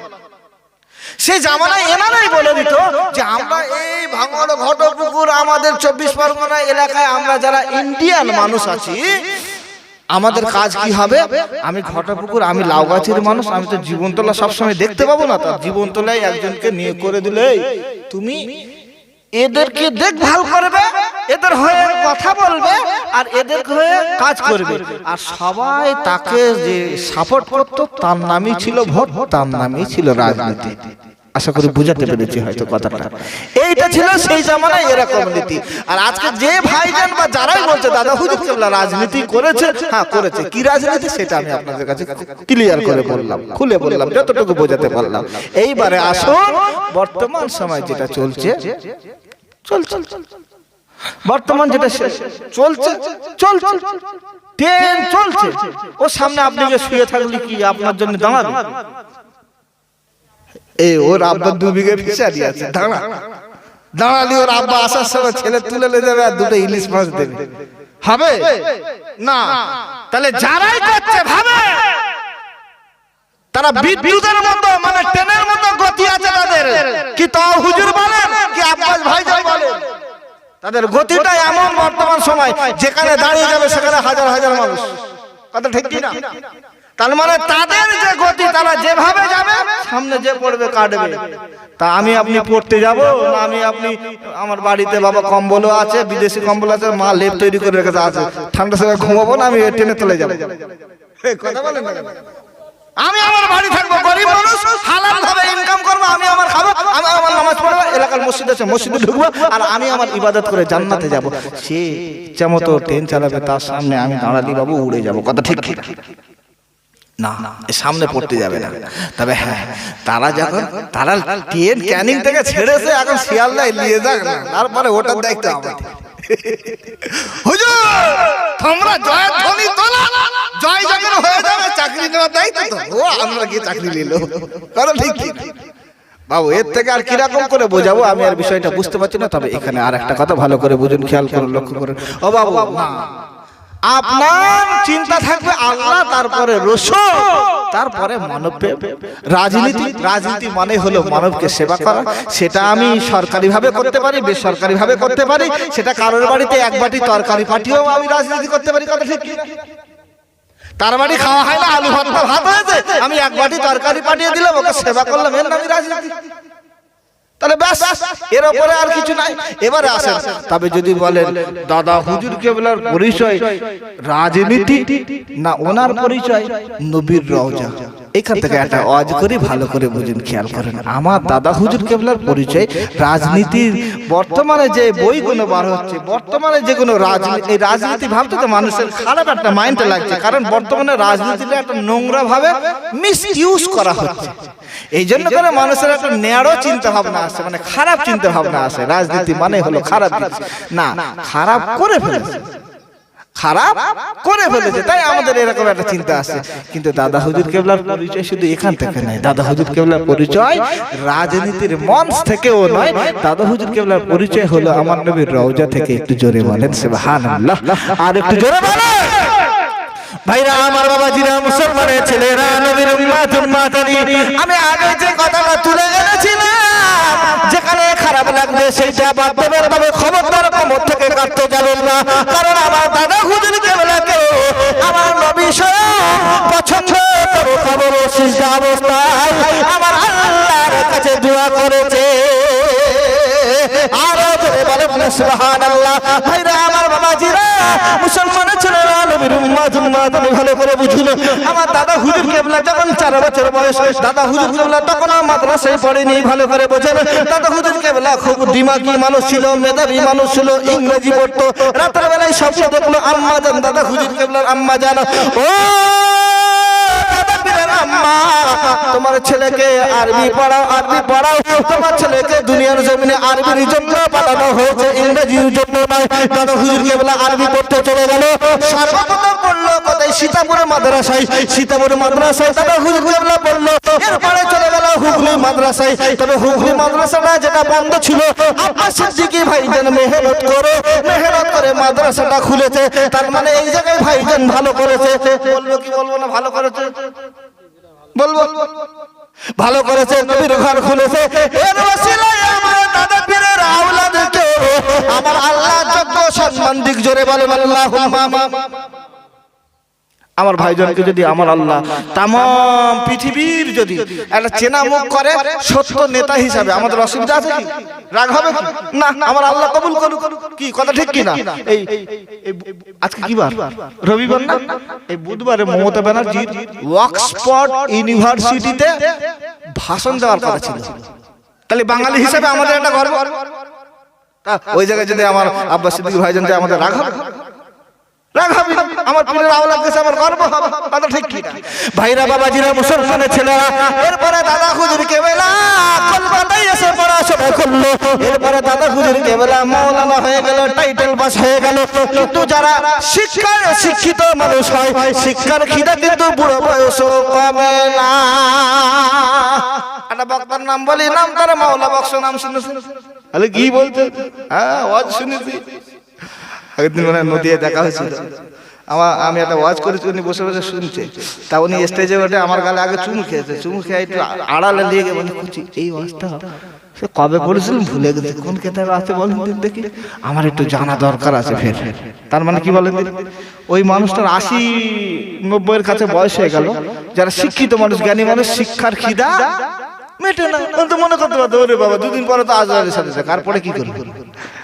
সেই জামানায় এনারাই বলে দিত যে আমরা এই ভাঙড়, ঘটপুকুর, আমাদের 24 পরগনা এলাকায় আমরা যারা ইন্ডিয়ান মানুষ আছি, আমাদের কাজ কি হবে? আমি ঘটপুকুর, আমি লাউগাছির মানুষ, আমি তো জীবনতলা সবসময় দেখতে পাবো না। তার জীবনতলায় একজনকে নিয়ে করে দিলে তুমি এদেরকে দেখভাল করবে, এদের হয়ে কথা বলবে, আর এদের হয়ে কাজ করবে। আর সবাই তাকে যে সাপোর্ট করতো তার নামই ছিল ভোট, তার নামই ছিল রাজনীতি। আশা করি বুঝাতে পেরেছি হয়তো কথাটা। এইটা ছিল সেই জামানায় এরকম নীতি। আর আজকে যে ভাইজান বা যারাই বলছে দাদা হুজুর কেবলা রাজনীতি করেছে, হ্যাঁ করেছে, কি রাজনীতি সেটা আমি আপনাদের কাছে ক্লিয়ার করে বললাম, খুলে বললাম, যতটুকু বোঝাতে পারলাম। এইবারে আসুন বর্তমান সময় যেটা চলছে, বর্তমান যেটা চলছে ট্রেন চলছে, ও সামনে আপনি যে শুয়ে থাকলে কি আপনার জন্য দাঁড়াবে? এই ওর আব্বা 2 বিঘে ফিশারি আছে, দাঁড়ালি ওর আব্বা আসার সময় ছেলে তুলে নিয়ে যাবে আর 2টা ইলিশ মাছ দেবে, হবে না? তাহলে যারাই করছে ভাবে তারা বিদ্যুতের মতো, মানে ট্রেনের মতো গতি আছে তাদের। কি তো হুজুর বলেন কি আব্বাস ভাইজান বলেন, তাদের গতিটা এমন বর্তমান সময় যেখানে দাঁড়িয়ে যাবে সেখানে হাজার হাজার মানুষ। কথা ঠিক কি না? তার মানে তাদের যে গতি, তারা যেভাবে যাবে সামনে যে পড়বে কাটবে। তা আমি আপনি পড়তে যাব না? আমি আপনি, আমার বাড়িতে বাবা কম্বলও আছে, বিদেশি কম্বল আছে, মা লেপ তৈরি করে রেখেছে, আছে, ঠান্ডার সময় ঘুমাবো না, আমি ট্রেনে চলে যাবো। কথা বলেন না? আমি আমার বাড়ি থাকবো, গরিব মানুষ, হালাল ভাবে ইনকাম করবো, আমি আমার খাবো, আমি আমার নামাজ পড়বো, এলাকার মসজিদ আছে মসজিদে ঢুকবো, আর আমি আমার ইবাদত করে জান্নাতে যাব। সে ইচ্ছা মতো ট্রেন চালাবে, তার সামনে আমি দাঁড়ালি বাবু উড়ে যাবো। কথা ঠিক ঠিক? না, সামনে পড়তে যাবে না। তবে হ্যাঁ, তারা ট্রেন ক্যানিং থেকে ছেড়েছে, এখন শিয়ালদায় নিয়ে যাক না, তারপরে ওটার দায়িত্ব আমাদের। হুজুর তোমরা জয় ধ্বনি তোলা, জয় যখন হয়ে যাবে চাকরি নেওয়ার দায়িত্ব তো ও, আমরা গিয়ে চাকরি নিল। কারণ ঠিক কি বাবু, এর থেকে আর কিরকম করে বোঝাবো আমি আর বিষয়টা বুঝতে পারছি না। তবে এখানে আর একটা কথা ভালো করে বুঝুন, খেয়াল করুন, লক্ষ্য করুন। ও বাবু, আপনার চিন্তা থাকবে আল্লাহ, তারপরে রাসূল, তারপরে মানব। রাজনীতি মানে হলো মানবকে সেবা করা। সেটা আমি সরকারি ভাবে করতে পারি, বেসরকারি ভাবে করতে পারি। সেটা কারোর বাড়িতে এক বাটি তরকারি পাঠিয়েও আমি রাজনীতি করতে পারি। কথা ঠিক কি? তার বাড়ি খাওয়া হয় না, আলু ভর্তা ভাত হয়েছে, আমি এক বাটি তরকারি পাঠিয়ে দিলাম, ওকে সেবা করলাম, এর নামই রাজনীতি। তাহলে ব্যাস, এর উপরে আর কিছু নাই। এবারে আসেন, তবে যদি বলেন দাদা হুজুর কেবলার পরিচয় রাজনীতি না, ওনার পরিচয় নবীর রওজা। এখান থেকে একটা ওয়াজ করি, ভালো করে বুঝুন, খেয়াল করেন। আমার দাদা হুজুর কেবলার পরিচয় রাজনীতির বর্তমানে যে বইগুলো বার হচ্ছে, বর্তমানে যেগুলো রাজনীতি, এই রাজনীতি ভাবতে তো মানুষের খারাপ একটা মাইন্ডে লাগছে। কারণ বর্তমানে রাজনীতিটা একটা নোংরা ভাবে মিস ইউজ করা হচ্ছে। এই জন্য করে মানুষের একটা ন্যাড়ো চিন্তা ভাবনা আসে, মানে খারাপ চিন্তা ভাবনা আসে। রাজনীতি মানে হলো খারাপ না, খারাপ করে ফেলেছে, খারাপ করে ফেলেছে, তাই আমাদের এরকম একটা চিন্তা আসে। কিন্তু দাদা হুজুর কেবলার পরিচয় শুধু এখান থেকে নয়, দাদা হুজুর কেবলার পরিচয় রাজনীতির মঞ্চ থেকেও নয়, দাদা হুজুর কেবলার পরিচয় হলো আমার নবীর রওজা থেকে। একটু জোরে বলেন সুবহানাল্লাহ, আর একটু জোরে বলেন। ভাইরা আমার, বাবাজিরা, মুসলমানের ছেলেরা, নবীর উম্মাতানি, আমি আগে যে কথাটা তুলে এনেছিলাম, যেখানে খারাপ লাগবে সেইটা বাদ দেবেন, তবে খবরদার কোমর থেকে কাটতে যাবেন না। কারণ আমার দাদা হুজুর কেবলাকে আমার নবী স্বয়ং পছন্দ করে কবর সিজদা অবস্থায় আমার আল্লাহর কাছে দোয়া করেছে। আরো জোরে বলেন সুবহানাল্লাহ। ভাইরা আমার, বাবাজিরা, মুসলমানের ছেলেরা, নবীর উম্মাতানি, ভালো করে বুঝুন। আমার দাদা হুজুর কেবলা যখন 4 বছর বয়স, দাদা হুজুর কেবলা তখন মাদ্রাসায় পড়েনি। ভালো করে বোঝেন, দাদা হুজুর কেবলা খুব দিমাগী মানুষ ছিল, মেধাবী মানুষ ছিল, ইংরেজি পড়তো। রাতের বেলায় স্বপ্ন দেখলো আম্মা জান, দাদা হুজুর কেবলার আম্মা জান, ও আম্মা, তোমার ছেলেকে আরবি পড়াও, আরবি পড়াও। তোমার ছেলেকে দুনিয়ার জমিনে আরবির জন্য পাঠানো হয়েছে, ইংরেজির জন্য নয়। দাদা হুজুর কেবলা আরবি পড়তে চলে গেল। সর্বপ্রথম পড়লো কোথায়? সীতাপুরের মাদ্রাসায়। সীতাপুরের মাদ্রাসায় দাদা হুজুর কেবলা পড়লো। এরপরে চলে গেল হুগলি মাদ্রাসায়। তবে হুগলি মাদ্রাসাটা যেটা বন্ধ ছিল, আব্বাস সিদ্দিকী ভাইজান মেহনত করে মাদ্রাসাটা খুলেছে। তার মানে এই জায়গায় ভাইজান ভালো করেছে। বলবো কি বলবো না? ভালো করেছে, বলবো ভালো করেছে। নবীর ঘর খুলেছে। এর ওসিলায় আমার দাদা পীরের আওলাদকে আমার আল্লাহ যত সম্মান দিক, জোরে বলেন আল্লাহুম্মা। আমার ভাইজানকে যদি আমার আল্লাহ তাম পৃথিবীর যদি একটা চেনা মুখ করে সত্য নেতা হিসাবে, আমাদের অসুবিধা আছে কি? রাগ হবে না? আমার আল্লাহ কবুল করুক। কি কথা ঠিক কি না? এই আজকে কি বার? রবিবার না? এই বুধবারে মমতা ব্যানার্জির অক্সফোর্ড ইউনিভার্সিটিতে ভাষণ দেওয়ার কথা ছিল। তাহলে বাঙালি হিসাবে আমাদের একটা গর্ব। ওই জায়গায় যদি আমার আব্বাস সিদ্দিকী ভাইজান যায়, আমাদের রাগ হবে? আমার পীরের আওলাদ কাছে আমার গর্ব হবে। কথা ঠিক কি? ভাইরা, বাবাজিরা, মুসলমানের ছেলেরা, এরপরে দাদা হুজুর কেবলা কলকাতায় এসে পড়াশোনা করলো। এরপরে দাদা হুজুর কেবলা মাওলানা হয়ে গেল, টাইটেল পাস হয়ে গেল। কিন্তু যারা শিক্ষিত মানুষ হয়, শিক্ষার খিদা কিন্তু বুড়ো বয়সও কমে না। একটা বক্তার নাম বলি, নাম তার মাওলা বক্স, নাম শুনেছেন? তাহলে কি বলতে? হ্যাঁ, ওয়াজ শুনেছি। আগের দিন মানে নদীতে দেখা হয়েছিল। আমি একটা ওয়াজ করেছি, উনি বসে বসে শুনছে। তা উনি স্টেজে ওঠে, আমার গালে আগে চুমু খেয়েছে। চুমু খেয়ে একটু আড়ালে লিয়ে গিয়ে বলে, এই ওয়াজটা সে কবে করেছিলাম ভুলে গেছে, কোন কেতাবে আছে বলেন দেখি, আমার একটু জানা দরকার আছে। ফের তার মানে কি বলেন? ওই মানুষটার 80-90 এর কাছে বয়স হয়ে গেল। যারা শিক্ষিত মানুষ, জ্ঞানী মানুষ, শিক্ষার খিদা মেটে না। তো মনে করতে পারতো, ওরে বাবা, 2 দিন পরে তো আজরাইলের সাথে তারপরে কি করবো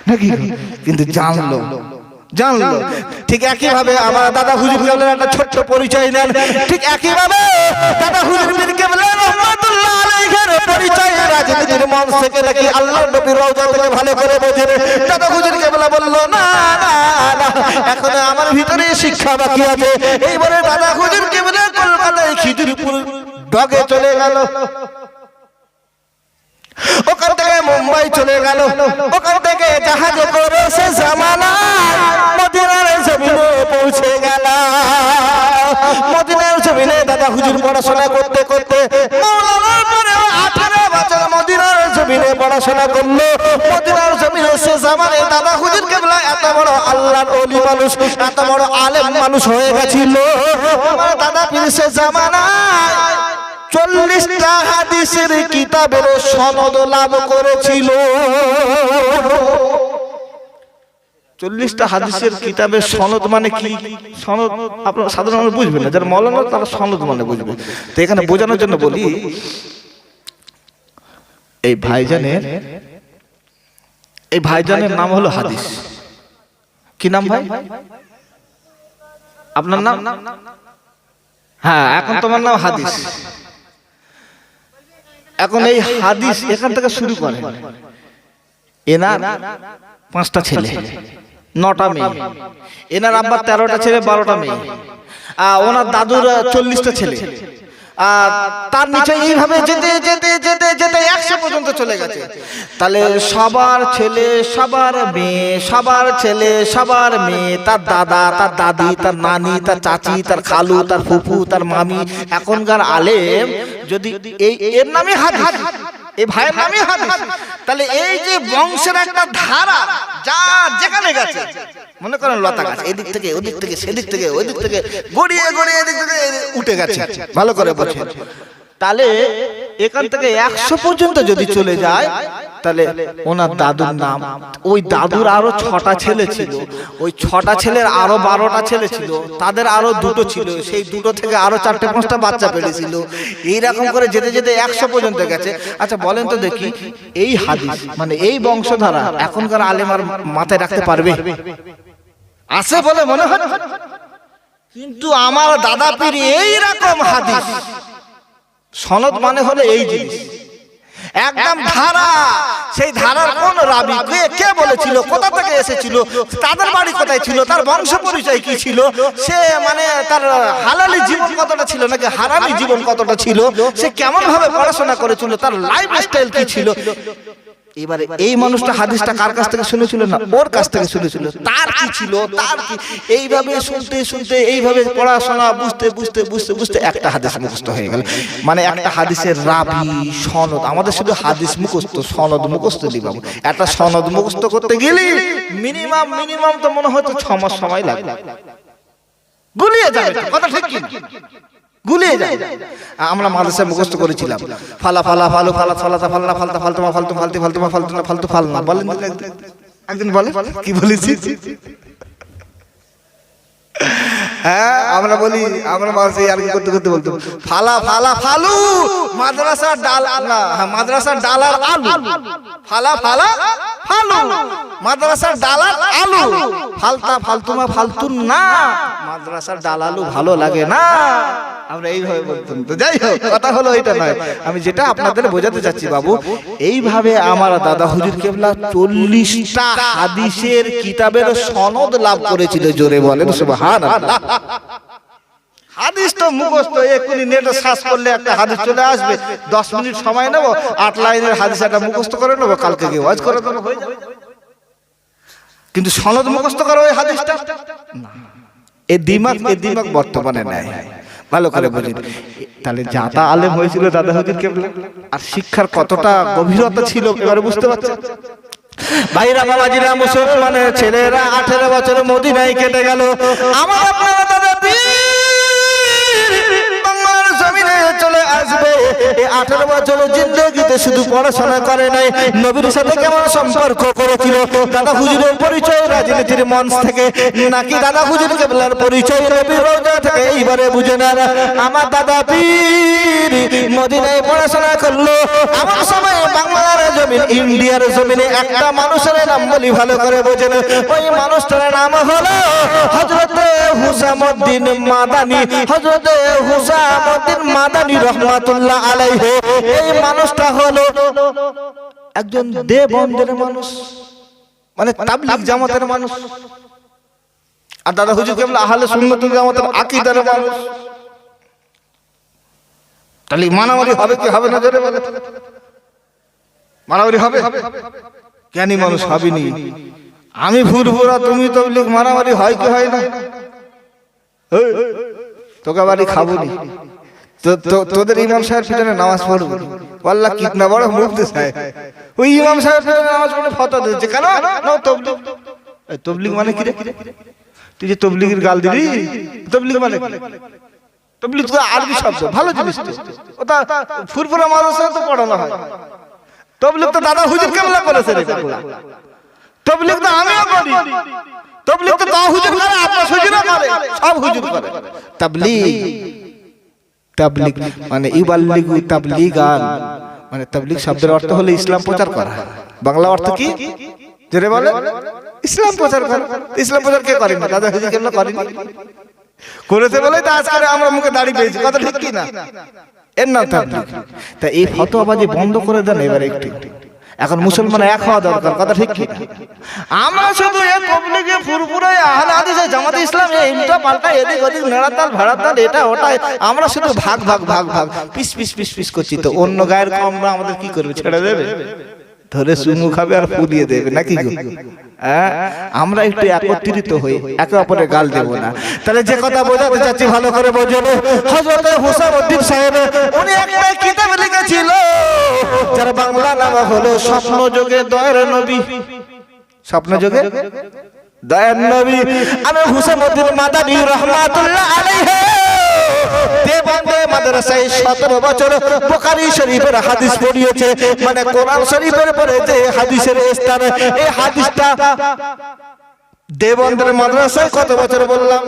নাকি? কিন্তু জানলো। ঠিক একই ভাবে আমার দাদা হুজুর কেবলার একটা ছোট্ট পরিচয় নেন। ঠিক একই ভাবে দাদা হুজুর পীর কেবলা রহমাতুল্লাহ আলাইহির পরিচয় রাজনীতির মঞ্চ থেকে নাকি আল্লাহর নবীর রওজা থেকে ভালো করে বোঝেন। দাদা হুজুর কেবলা বলল, না এখন আমার ভিতরে শিক্ষা বাকি আছে। এইবারে দাদা হুজুর কেবলা কলকাতায় খিদিরপুর ডগে চলে গেল, ওখান থেকে মুম্বাই চলে গেল, ওখান থেকে জাহাজে করে সে জামানায় মদিনার জমিনে পৌঁছে গেল। মদিনার জমিনে দাদা হুজুর পড়াশোনা করতে করতে মৌলানার পরে 18 বছর মদিনার জমিনে পড়াশোনা করলো। মদিনার জমিনে সে জামানায় দাদা হুজুর কেবলা এত বড় আল্লাহর ওলি মানুষ, এত বড় আলেম মানুষ হয়ে গেছিল। আমার দাদা পীর সে জামানায় 40টা হাদিসের কিতাবের সনদ লাভ করেছিল। 40টা হাদিসের কিতাবের সনদ মানে কি? সনদ আপনারা সাধারণ মানুষ বুঝবেন না, যারা মৌলানা তারা সনদ মানে বুঝবে। তো এখানে বোঝানোর জন্য বলি, এই ভাইজানের নাম হলো হাদিস। কি নাম ভাই? আপনার নাম? হ্যাঁ, এখন তোমার নাম হাদিস। এখন এই হাদিস এখান থেকে শুরু করে। এনার 5টা ছেলে, 9টা মেয়ে। এনার আব্বার 13টা ছেলে, 12টা মেয়ে। ওনার দাদুর 40টা ছেলে। আর তার নিচে এইভাবে যেতে যেতে যেতে যেতে 100 পর্যন্ত চলে গেছে। তাহলে সবার ছেলে, সবার মেয়ে, সবার ছেলে, সবার মেয়ে, তার দাদা, তার দাদি, তার নানি, তার চাচি, তার খালু, তার ফুফু, তার মামি। এখনকার আলেম যদি এর নামে হাদিস, এই ভাইয়ের নামে হাদিস, তাহলে এই যে বংশের একটা ধারা যা যেখানে গেছে, মনে করেন লতা গাছ, এদিক থেকে ওদিক থেকে সেদিক থেকে ওদিক থেকে গড়িয়ে গড়িয়ে এদিক থেকে উঠে গেছে। ভালো করে বোঝেন। তাহলে এখান থেকে 100 পর্যন্ত যদি চলে যায়, তাহলে ওনার দাদুর নাম, ওই দাদুর আরো 6টা ছেলে ছিল, ওই 6টা ছেলের আরো 12টা ছেলে ছিল, তাদের আরো 2টো ছিল, সেই 2টো থেকে আরো 4-5টা বাচ্চা পেলেছিল। এইরকম করে যেতে যেতে 100 পর্যন্ত গেছে। আচ্ছা বলেন তো দেখি, এই হাদিস মানে এই বংশধারা এখনকার আলেম আর মাথায় রাখতে পারবে? আছে বলে মনে হয়। কিন্তু আমার দাদা পীর এইরকম হাদিস সনদ মানে হলো এই জিনিস, একদম ধারা। সেই ধারার কোন রাবি, কে বলেছিল, কোথা থেকে এসেছিল, তাদের বাড়ি কোথায় ছিল, তার বংশ পরিচয় কি ছিল, সে মানে তার হালালি জীবন কতটা ছিল নাকি হারামি জীবন কতটা ছিল, সে কেমন ভাবে পড়াশোনা করেছিল, তার লাইফ স্টাইল কি ছিল। এবারে এই মানুষটা হাদিসটা কার কাছ থেকে শুনেছিল? না, ওর কাছ থেকে শুনেছিল। তার কি ছিল, তার কি, এইভাবে শুনতে শুনতে এইভাবে পড়াশোনা বুঝতে বুঝতে বুঝতে বুঝতে একটা হাদিস মুখস্থ হয়ে গেল। মানে একটা হাদিসের রাবি, সনদ। আমাদের শুধু হাদিস মুখস্থ, সনদ মুখস্থ নেই বাবু। একটা সনদ মুখস্থ করতে গেলে মিনিমাম তো মনে হয়তো 6 মাস সময় লাগে। গুলিয়ে যাবে, কথা ঠিক কি? গুলিয়ে যায়। আমরা মাদ্রাসায় মুখস্থ করেছিলাম, ফালা ফালা ফালু ফালা ফালাতা ফালনা ফালতা ফালতুমা ফালতু ফালতি ফালতুমা ফালতুনা ফালতু ফালনা। বলেন একদিন বলে কি বলেছি? হ্যাঁ, আমরা বলি, আমরা মাদ্রাসায় আর কি করতে করতে বলতো ফালা ফালা ফালু, মাদ্রাসার ডাল না, মাদ্রাসার ডাল আর আলু, ফালা ফালা ফালু, মাদ্রাসার ডাল আর আলু, ফালতা ফালতুমা ফালতুন না, মাদ্রাসার ডাল আলু ভালো লাগে না। আমরা এইভাবে বলতাম। তো যাই হোক, কথা হলো এটা নয়, আমি যেটা আপনাদের বোঝাতে চাচ্ছি বাবু, এইভাবে আমার দাদা হুজুর কেবলা 40টা হাদিসের কিতাবের সনদ লাভ করেছিল। জোরে বলেন সুবহানাল্লাহ। হাদিস তো মুখস্থ, এক্ষুনি নেটে সার্চ করলে একটা হাদিস চলে আসবে। 10 মিনিট সময় নেব, 8 লাইনের হাদিস একটা মুখস্থ করে নেবো, কালকে গিয়ে ওয়াজ করে দেবো, হয়ে যাবে। কিন্তু সনদ মুখস্থ করো ওই হাদিসটা না, এই দিমাগ বর্তমানে নাই। ভালো করে বুঝুন। তাহলে যাতা আলেম হয়েছিল দাদা হুজুর কেবলা, আর শিক্ষার কতটা গভীরতা ছিল এবারে বুঝতে পারছেন। ভাইরা বাবাজিরা, মুসলমানের ছেলেরা 18 বছর মদিনায় কেটে গেল। আমার আপনারা দাদা বাংলার জমিনে চলে আসবে। এই 18 বছরের জিন্দেগিতে শুধু পড়াশোনা করে নাই, নবীর সাথে কেমন সম্পর্ক করেছিল, দাদা হুজুরের পরিচয় রাজনীতির মঞ্চ থেকে নাকি দাদা হুজুর কেবলার পরিচয় নবীর রওজা থেকে, এইবারে বুঝে না। আমার দাদা পীর মদিনায় পড়াশোনা করলো। আমার সময় বাংলার জমিন, ইন্ডিয়ার জমিনে একটা মানুষের নাম বলি, ভালো করে বোঝেন। ওই মানুষটার নাম হলো হযরতে হুসামউদ্দিন মাদানী। হযরতে হুসামউদ্দিন মাদানী রহমাতুল্লাহ আলাইহি। এই মানুষটা হলো একজন দেওবন্দের মানুষ, মানে তাবলীগ জামাতের মানুষ। আর দাদা হুজুর কেবলা আহলে সুন্নাত ওয়াল জামাতের আকীদার মানুষ। তাহলে মারামারি হবে কি হবে না জোরে বলে? মারামারি হবে? জ্ঞানী মানুষ হবেনি। আমি ফুরফুরা তুমি তবলিগ, মারামারি হয় কি হয় না? তোকে বাড়ি খাবো নি, তোদের ইমাম সাহেব পিছনে নামাজ পড়বো, আল্লাহ কিতনা বড় মুফতি সাহেব, ওই ইমাম সাহেব পিছনে নামাজ পড়ে ফতোয়া দিচ্ছে কেন? না তবলিগ। তবলিগ মানে কি রে? তুই যে তবলিগের গাল দিবি, তবলিগ মানে তবলিগ তো আরবি শব্দ, ভালো জিনিস তো, ওটা ফুরফুরা মাদ্রাসায় তো পড়ানো হয়। তবলিগ তো দাদা হুজুর কেমলা করেছে রে পাগলা, তবলিগ তো আমিও করি, তবলিগ তো দাদা হুজুর করে, আপনার হুজুরও করে, সব হুজুর করে। তাবলীগ, তাবলীগ মানে ইউবাল্লিগু তাবলীগান, মানে তাবলীগ শব্দের অর্থ হলো ইসলাম প্রচার করা। বাংলা অর্থ কি জোরে বলে? ইসলাম প্রচার করা। ইসলাম প্রচার কে করে না? দাদা হুজুর কেমন করেনি? করেছে বলেই তো আজকে আমরা মুখে দাড়ি পেয়েছি, কথা ঠিক কি না? এর নাম তাবলীগ। তা এই ফতোয়াবাজি বন্ধ করে দেন এবারে একটু। এখন মুসলমান এক হওয়া দরকার, কথা ঠিক কি? আমরা শুধু এই তবলিগে ফুরফুরা আহলে হাদিস জামাতে ইসলাম এই উল্টা পাল্টা এদিক ওদিক নেড়াতাল ভেড়াতাল এটা ওটা, আমরা শুধু ভাগ ভাগ ভাগ ভাগ পিস পিস পিস পিস করছি। তো অন্য গায়ের কমরা আমাদের কি করবে? ছেড়ে দেবে? ধরে চুমু খাবে আর ফুলিয়ে দেবে নাকি গো? আমরা একটু একত্রিত হই, একে অপরের গাল দেব না। তাহলে যে কথা বোঝাতে চাচ্ছি ভালো করে বোঝেন। হযরত হুসাইনুদ্দিন সাহেব উনি একটা কিতাব লিখেছিল, যার বাংলা নাম হলো স্বপ্ন যোগে দয়ার নবী। স্বপ্ন যোগে দয়ার নবী। আমি হুসাইনুদ্দিন মাদানী রাহমাতুল্লাহ আলাইহি দেওবন্দ মাদ্রাসায় 17 বছর বুখারী শরীফের হাদিস পড়িয়েছে, মানে কোরআন শরীফের পরে যে হাদিসের স্থান, এই হাদিসটা দেওবন্দের মাদ্রাসায় কত বছর বললাম?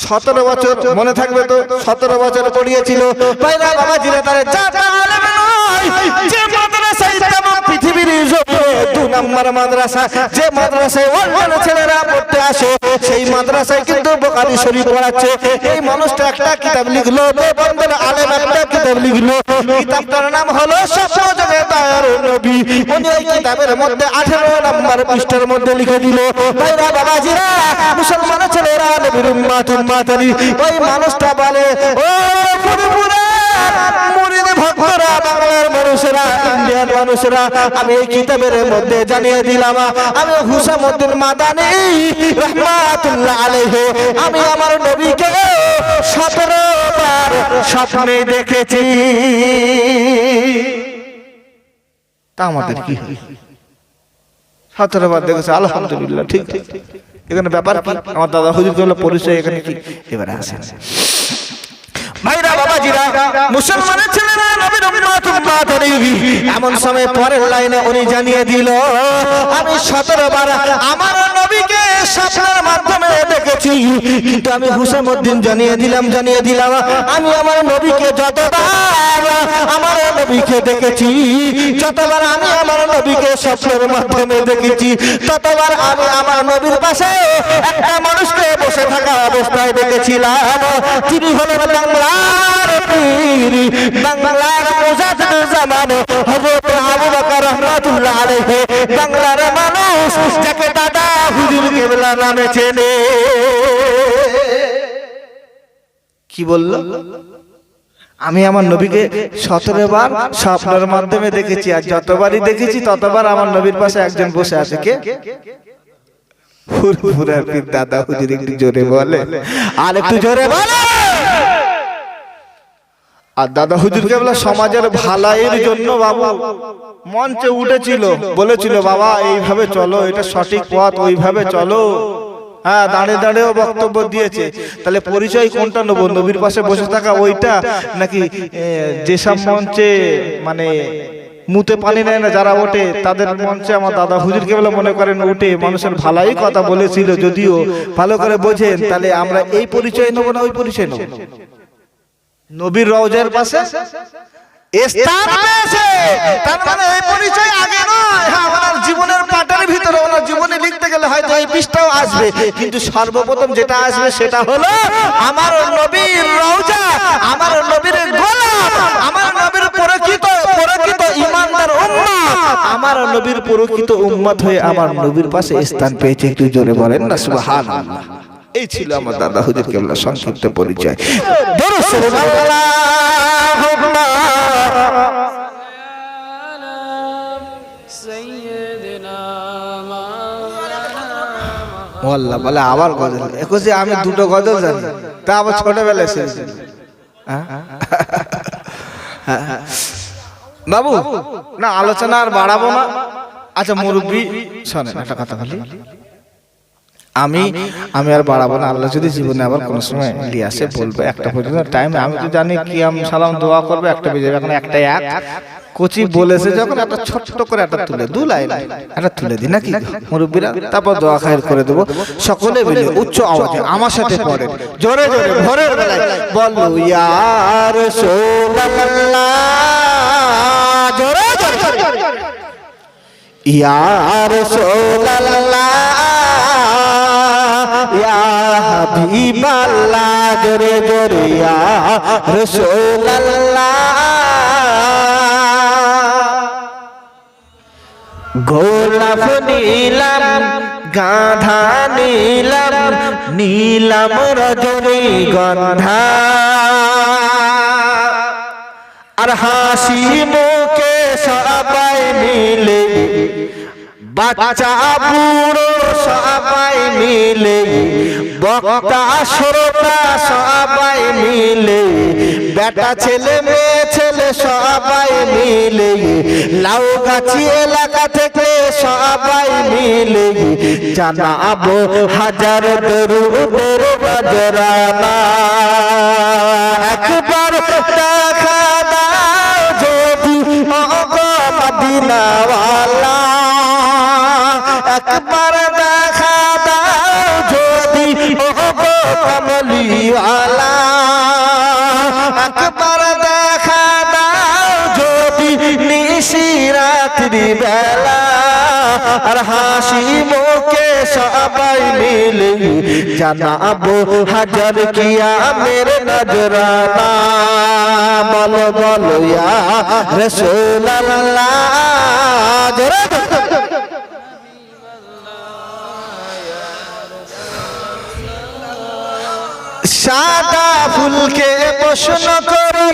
17 বছর। মনে থাকবে তো? 17 বছর পড়িয়েছিল। বাইরা বাবাজিরা তারে যা আলেম নয়, যে মাদ্রাসায় तमाम পৃথিবীর জমিনে 2 নম্বর মাদ্রাসা, যে মাদ্রাসায় অন্য ছেলেরা পড়তে আসে, সেই মাদ্রাসায় কিন্তু বুখারী শরীফ পড়াচ্ছে। এই মানুষটা একটা কিতাব লিখলো, দেওবন্দের আলেম একটা কিতাব লিখলো, কিতাবটার নাম হলো স্বপ্ন যোগে দয়ার নবী। উনি এই কিতাবের মধ্যে 18 নম্বর পৃষ্ঠার মধ্যে লিখে দিল, বাইরা বাবাজিরা মুসলমান ছেলেরা নবীর উম্মত উম্মতানি। ওই মানুষটা বলে, ও ফুরফুরা মুরিদ ভক্তরা, বাংলার মানুষেরা, ইন্ডিয়ান মানুষেরা, আমি এই কিতাবের মধ্যে জানিয়ে দিলাম, আমি হুসাইনুদ্দিন মাদানী রাহমাতুল্লাহ আলাইহি, আমি আমার নবীকে 17 বার স্বপ্নে দেখেছি। তা আমাদের কি হয়? 17 বার দেখেছে, আলহামদুলিল্লাহ। ঠিক এখানে ব্যাপার কি? আমার দাদা হুজুর কেবল পরিচয় এখানে কি? এবারে আসেন ভাইরা বাবাজিরা, মুসলমানের ছেলেরা নবীর উম্মত উম্মতানি। এমন সময় পরের লাইনে উনি জানিয়ে দিল, আমি 17 বার আমার নবীকে স্বপ্নের মাধ্যমে দেখেছি, কিন্তু আমি হুসাইনুদ্দিন জানিয়ে দিলাম আমি আমার নবীকে যতবার আমার নবীকে দেখেছি, যতবার আমি আমার নবীকে স্বপ্নের মাধ্যমে দেখেছি, ততবার আমি আমার নবীর পাশে একটা মানুষকে বসে থাকা অবস্থায় দেখেছিলাম। তিনি হলেন বাংলার পীর, বাংলার মুজাদ্দিদ জামান হযরত আবু বকর রাহমাতুল্লাহ আলাইহি। বাংলার মানুষ যাকে দাদা হুজুর কেবলা নামে চেনে। কি বলল? আমি আমার নবীকে 17 বার স্বপ্নের মাধ্যমে দেখেছি, আর যতবারই দেখেছি ততবার আমার নবীর পাশে একজন বসে আছে। কে? ফুরফুরার পীর দাদা হুজুর। একটু জোরে বলে, আর একটু জোরে বলে। আর দাদা হুজুর কেবলা সমাজের ভালাইয়ের জন্য বাবু মঞ্চে উঠেছিল, বলেছিল বাবা এইভাবে চলো, এটা সঠিক পথ, ওইভাবে চলো। হ্যাঁ, দাঁড়িয়ে দাঁড়িয়েও বক্তব্য দিয়েছে। তাহলে পরিচয় কোনটা নেবো? নবীর পাশে বসে থাকা ওইটা, নাকি যেসব মঞ্চে মানে মুতে পানি নেয় না যারা ওঠে, তাদের মঞ্চে আমার দাদা হুজুর কেবলা মনে করেন উঠে মানুষের ভালাই কথা বলেছিল? যদিও ভালো করে বোঝেন, তাহলে আমরা এই পরিচয় নেবো না ওই পরিচয় নেবো? নবীর রওজার পাশে স্থান পেয়েছে, তার মানে এই পরিচয় আগে নয়। হ্যাঁ, ওনার জীবনের পাটার ভিতরে, ওনার জীবনে লিখতে গেলে হয়তো এই পৃষ্ঠাও আসবে, কিন্তু সর্বপ্রথম যেটা আসবে সেটা হলো আমার নবীর রওজা, আমার নবীর গোলাম, আমার নবীর প্রকৃত ঈমানদার উম্মত, আমার নবীর প্রকৃত উম্মত হয়ে আমার নবীর পাশে স্থান পেয়েছে। একটু জোরে বলেন না সুবহানাল্লাহ। এই ছিল আমার দাদা হুজুর কেবলা সংক্ষিপ্ত পরিচয়। মোল্লা বলে আবার গজল, একুশে আমি দুটো গজল জানি, তা আবার ছোটবেলায় শুনছি। বাবু না আলোচনা আর বাড়াবো না। আচ্ছা মুরব্বী শোনেন একটা কথা বলি, আমি আর বাড়াবো না। আল্লাহ যদি জীবনে আবার কোনো সময় নিয়ে আসে বলবো একটা পর্যন্ত টাইম। আমি তো জানি কিয়াম সালাম দোয়া করবে, একটা বেজে যাবে, এখন একটা এক কোচি বলেছে যখন একটা ছোট্ট করে একটা তুলে দু লাইন একটা তুলে দিই নাকি মুরব্বীরা, তারপর দোয়া খায়ের করে দেবো। সকলে মিলে উচ্চ আওয়াজে আমার সাথে পড়ে জোরে জোরে ভোরের বেলায় বলো ইয়া রাসূলুল্লাহ, জোরে জোরে ইয়া রাসূলুল্লাহ ইয়া হাবিবাল্লাহ, জোরে জোরে ইয়া রাসূলুল্লাহ। গোলাপ নীলাম গাধা নীলাম, নীলাম রজনী গন্ধা, আর হাসি মুখে সবাই মিলে, বাচ্চা বুড়ো সবাই মিলে, বক্তা শ্রোতা সবাই মিলে, বেটা ছেলে মেয়ে ছেলে সবাই মিলে, লাউগাছি এলাকা থেকে সবাই মিলে, জানাবো হাজার দরুদের নজরানা। একবার দেখা দাও যদি ওগো মদিনাওয়ালা, একবার দেখা দাও যদি ওগো কমলিওয়ালা, একবার দেখা দাও যদি নিশি রাত্রি বেলা, আর হাসি মুখে সবাই মিলে, জানাবো হাজার কিয়ামের নজরানা। বলো বলো ইয়া রাসূলুল্লাহ, জোরে সাদা ফুলকে প্রশ্ন করি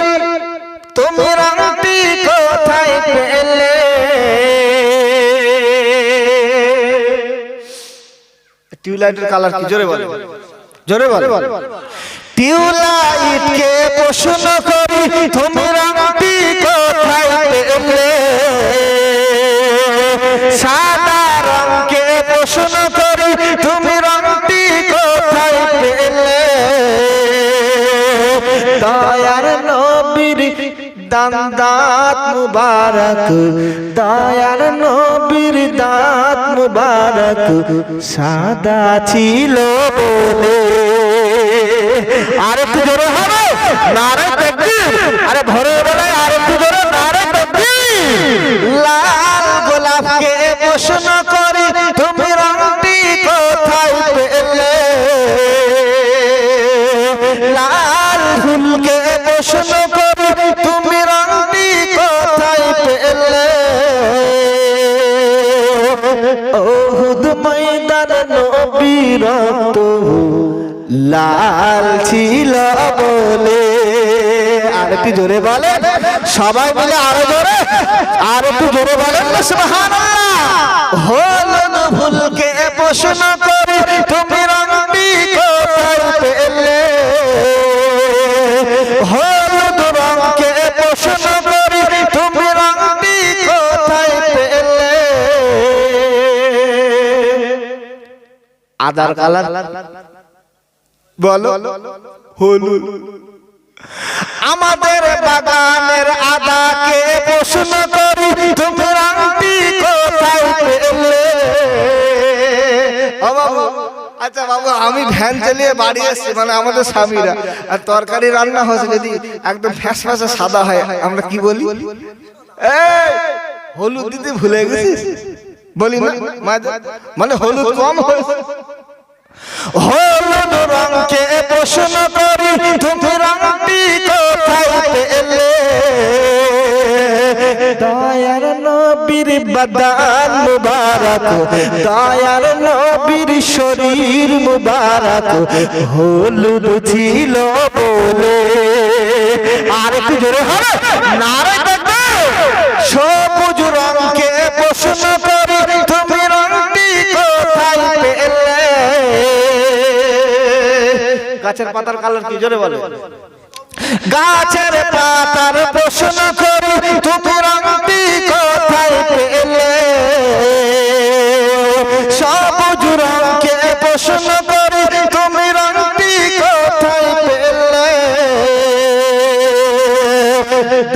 তুমি রংটি কোথায় পেলে, টিউবলাইটের কালার কি জোরে বলে, জোরে বলে। টিউবলাইটকে প্রশ্ন করি তুমি রংটি কোথায় পেলে, সাদা রংকে প্রশ্ন করি তুমি রংটি কোথায় পেলে, দয়ার নবীর দাঁত মুবারক, দয়ার নবীর দাঁত মুবারক সাদা ছিল বলে। আর একটু জোরে হবে নারে তাকবীর, আরে ভোরের বেলায় আর একটু জোরে নারে তাকবীর। লাল গোলাপকে প্রশ্ন করি তুমি রংটি কোথায় পেলে, লাল ফুলকে প্রশ্ন করি তুমি রংটি কোথায় পেলে, ওহুদ ময়দান নবীর রক্ত লাল ছিল বলে। আর একটু জোরে বলে সবাই মিলে, আরো জোরে, আর একটু জোরে বলেন সুবহানাল্লাহ। হলুদ ফুলকে প্রশ্ন করি তুমি রংটি কোথায় পেলে, হলুদ রংকে প্রশ্ন করি তুমি রংটি কোথায় পেলে, আদার কালার বলো হলুদ। আমাদের বাগানের আদাকে প্রশ্ন করি তুমি রংটি কোথায় পেলে। আচ্ছা বাবু আমি ভ্যান চালিয়ে বাড়ি এসেছি, মানে আমাদের স্বামীরা, আর তরকারি রান্না হয়েছে যদি একদম ফ্যাস ফ্যাসে সাদা হয় আমরা কি বলি, এই হলুদ দিতে ভুলে গেছিস বলি না, মানে হলুদ কম হয়েছে। হলুদ রংকে প্রশ্ন করি তুমি রংটি কোথায় পেলে, দয়ার নবীর বাদান মুবারক, দয়ার নবীর শরীর মুবারক হলুদ ছিল বলে। আর একটু জোরে হবে নারে তাকবীর। সবুজ রঙকে প্রশ্ন করি তুমি রঙটি কোথায় পেলে? গাছের পাতার কালার কি জোরে বলে? গাছের পাতার প্রশ্ন করি তুমি রঙটি কোথায় পেলে? সবুজ রঙকে প্রশ্ন করি তুমি রঙটি কোথায় পেলে?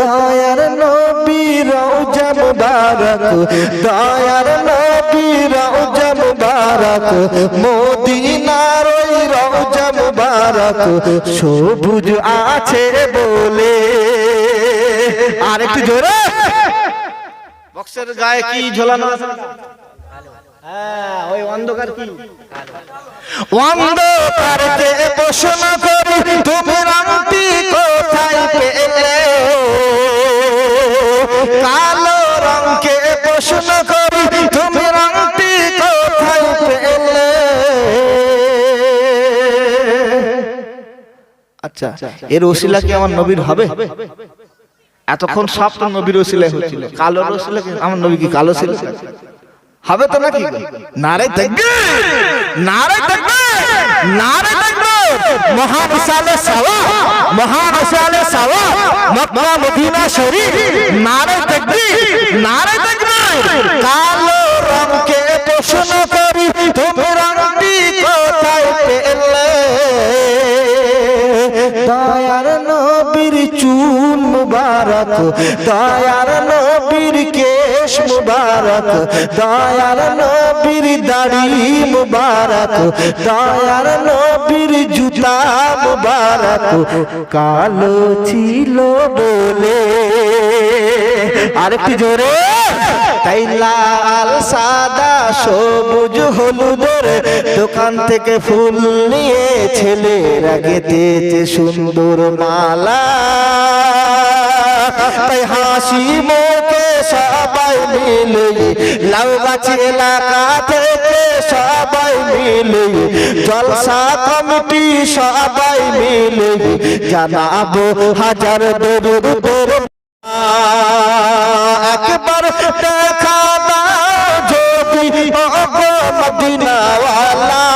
দয়ার নবী রওজা মুবারক, দয়ার নবী রওজা মুবারক, মদিনার ওই রওজা মুবারক সবুজ আছে বলে। আর একটু জোরে। বক্সের গায়ে কি ঝোলানো আছে? হ্যাঁ, ওই অন্ধকার কি? অন্ধকারকে প্রশ্ন করি তুমি রঙটি কোথায় পেলে? কালো রঙকে প্রশ্ন করি তুমি রঙটি কোথায় পেলে? আচ্ছা, এর ওসিলা কি আমার নবীর হবে? এতক্ষণ সব তো নবীর ওসিলায় হচ্ছিল, কালো ওসিলা কি আমার নবী কি কালো ছিল? হবে তো নাকি? নারে তাকবীর, নারে তাকবীর, নারে তাকবীর। মহান সালে সাওয়া, মহান সালে সাওয়া, মক্কা মদিনা শরীফ। নারে তাকবীর, নারে তাকবীর। কালো রঙকে প্রশ্ন করি তুমি রঙটি কোথায় পেলে? দয়ার নবীর চুল মুবারক, দয়ার নবীর কেশ মুবারক, দয়ার নবীর দাড়ি মুবারক, দয়ার নবীর জুতা মুবারক কালো ছিল বলে। আরেকটু জোরে। তাই লাল সাদা সবুজ হলুদের দোকান থেকে ফুল নিয়ে ছেলেরা গেঁথেছে সুন্দর মালা। তাই হাসি মুখে সবাই মিলে লাউ গাছ এলাকা থেকে সবাই মিলে জলসা কমিটি সবাই মিলে জানাবো হাজার দরুদ। একবার দেখা দাও যদি ওগো মদিনাওয়ালা,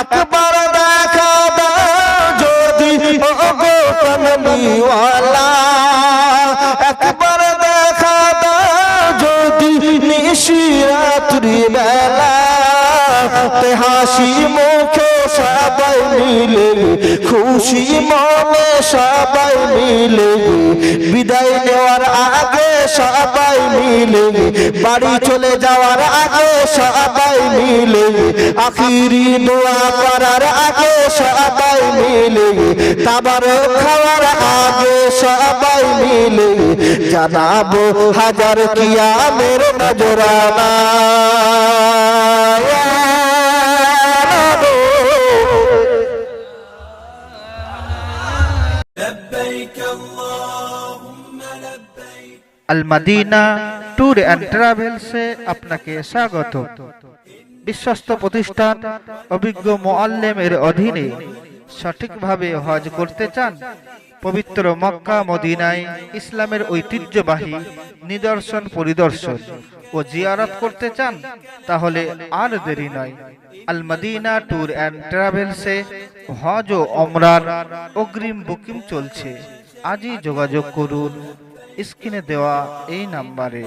একবার দেখা দাও যদি ওগো কমলিওয়ালা, একবার দেখা দাও যদি নিশিরাত্রি বেলা। হাসি মুখে সবাই মিলে খুশি মনে সবাই মিলে বিদায় নেওয়ার আগে সবাই মিলে বাড়ি চলে যাওয়ার আগে সবাই মিলে আখিরি দোয়া করার আগে সবাই মিলে তাবারক খাওয়ার আগে সবাই মিলে জানাবো হাজার কিয়ামের নজরানা। আল মদিনা ট্যুর অ্যান্ড ট্রাভেলসে আপনাকে স্বাগত। বিশ্বস্ত প্রতিষ্ঠান, অভিজ্ঞ মুআল্লিমের অধীনে সঠিকভাবে হজ করতে চান? পবিত্র মক্কা মদিনায় ইসলামের ঐতিহ্যবাহী নিদর্শন পরিদর্শন ও জিয়ারত করতে চান? তাহলে আর দেরি নয়। আল মদিনা ট্যুর অ্যান্ড ট্রাভেলসে হজ ও ওমরার অগ্রিম বুকিং চলছে। আজই যোগাযোগ করুন স্ক্রিনে দেওয়া এই নাম্বারে।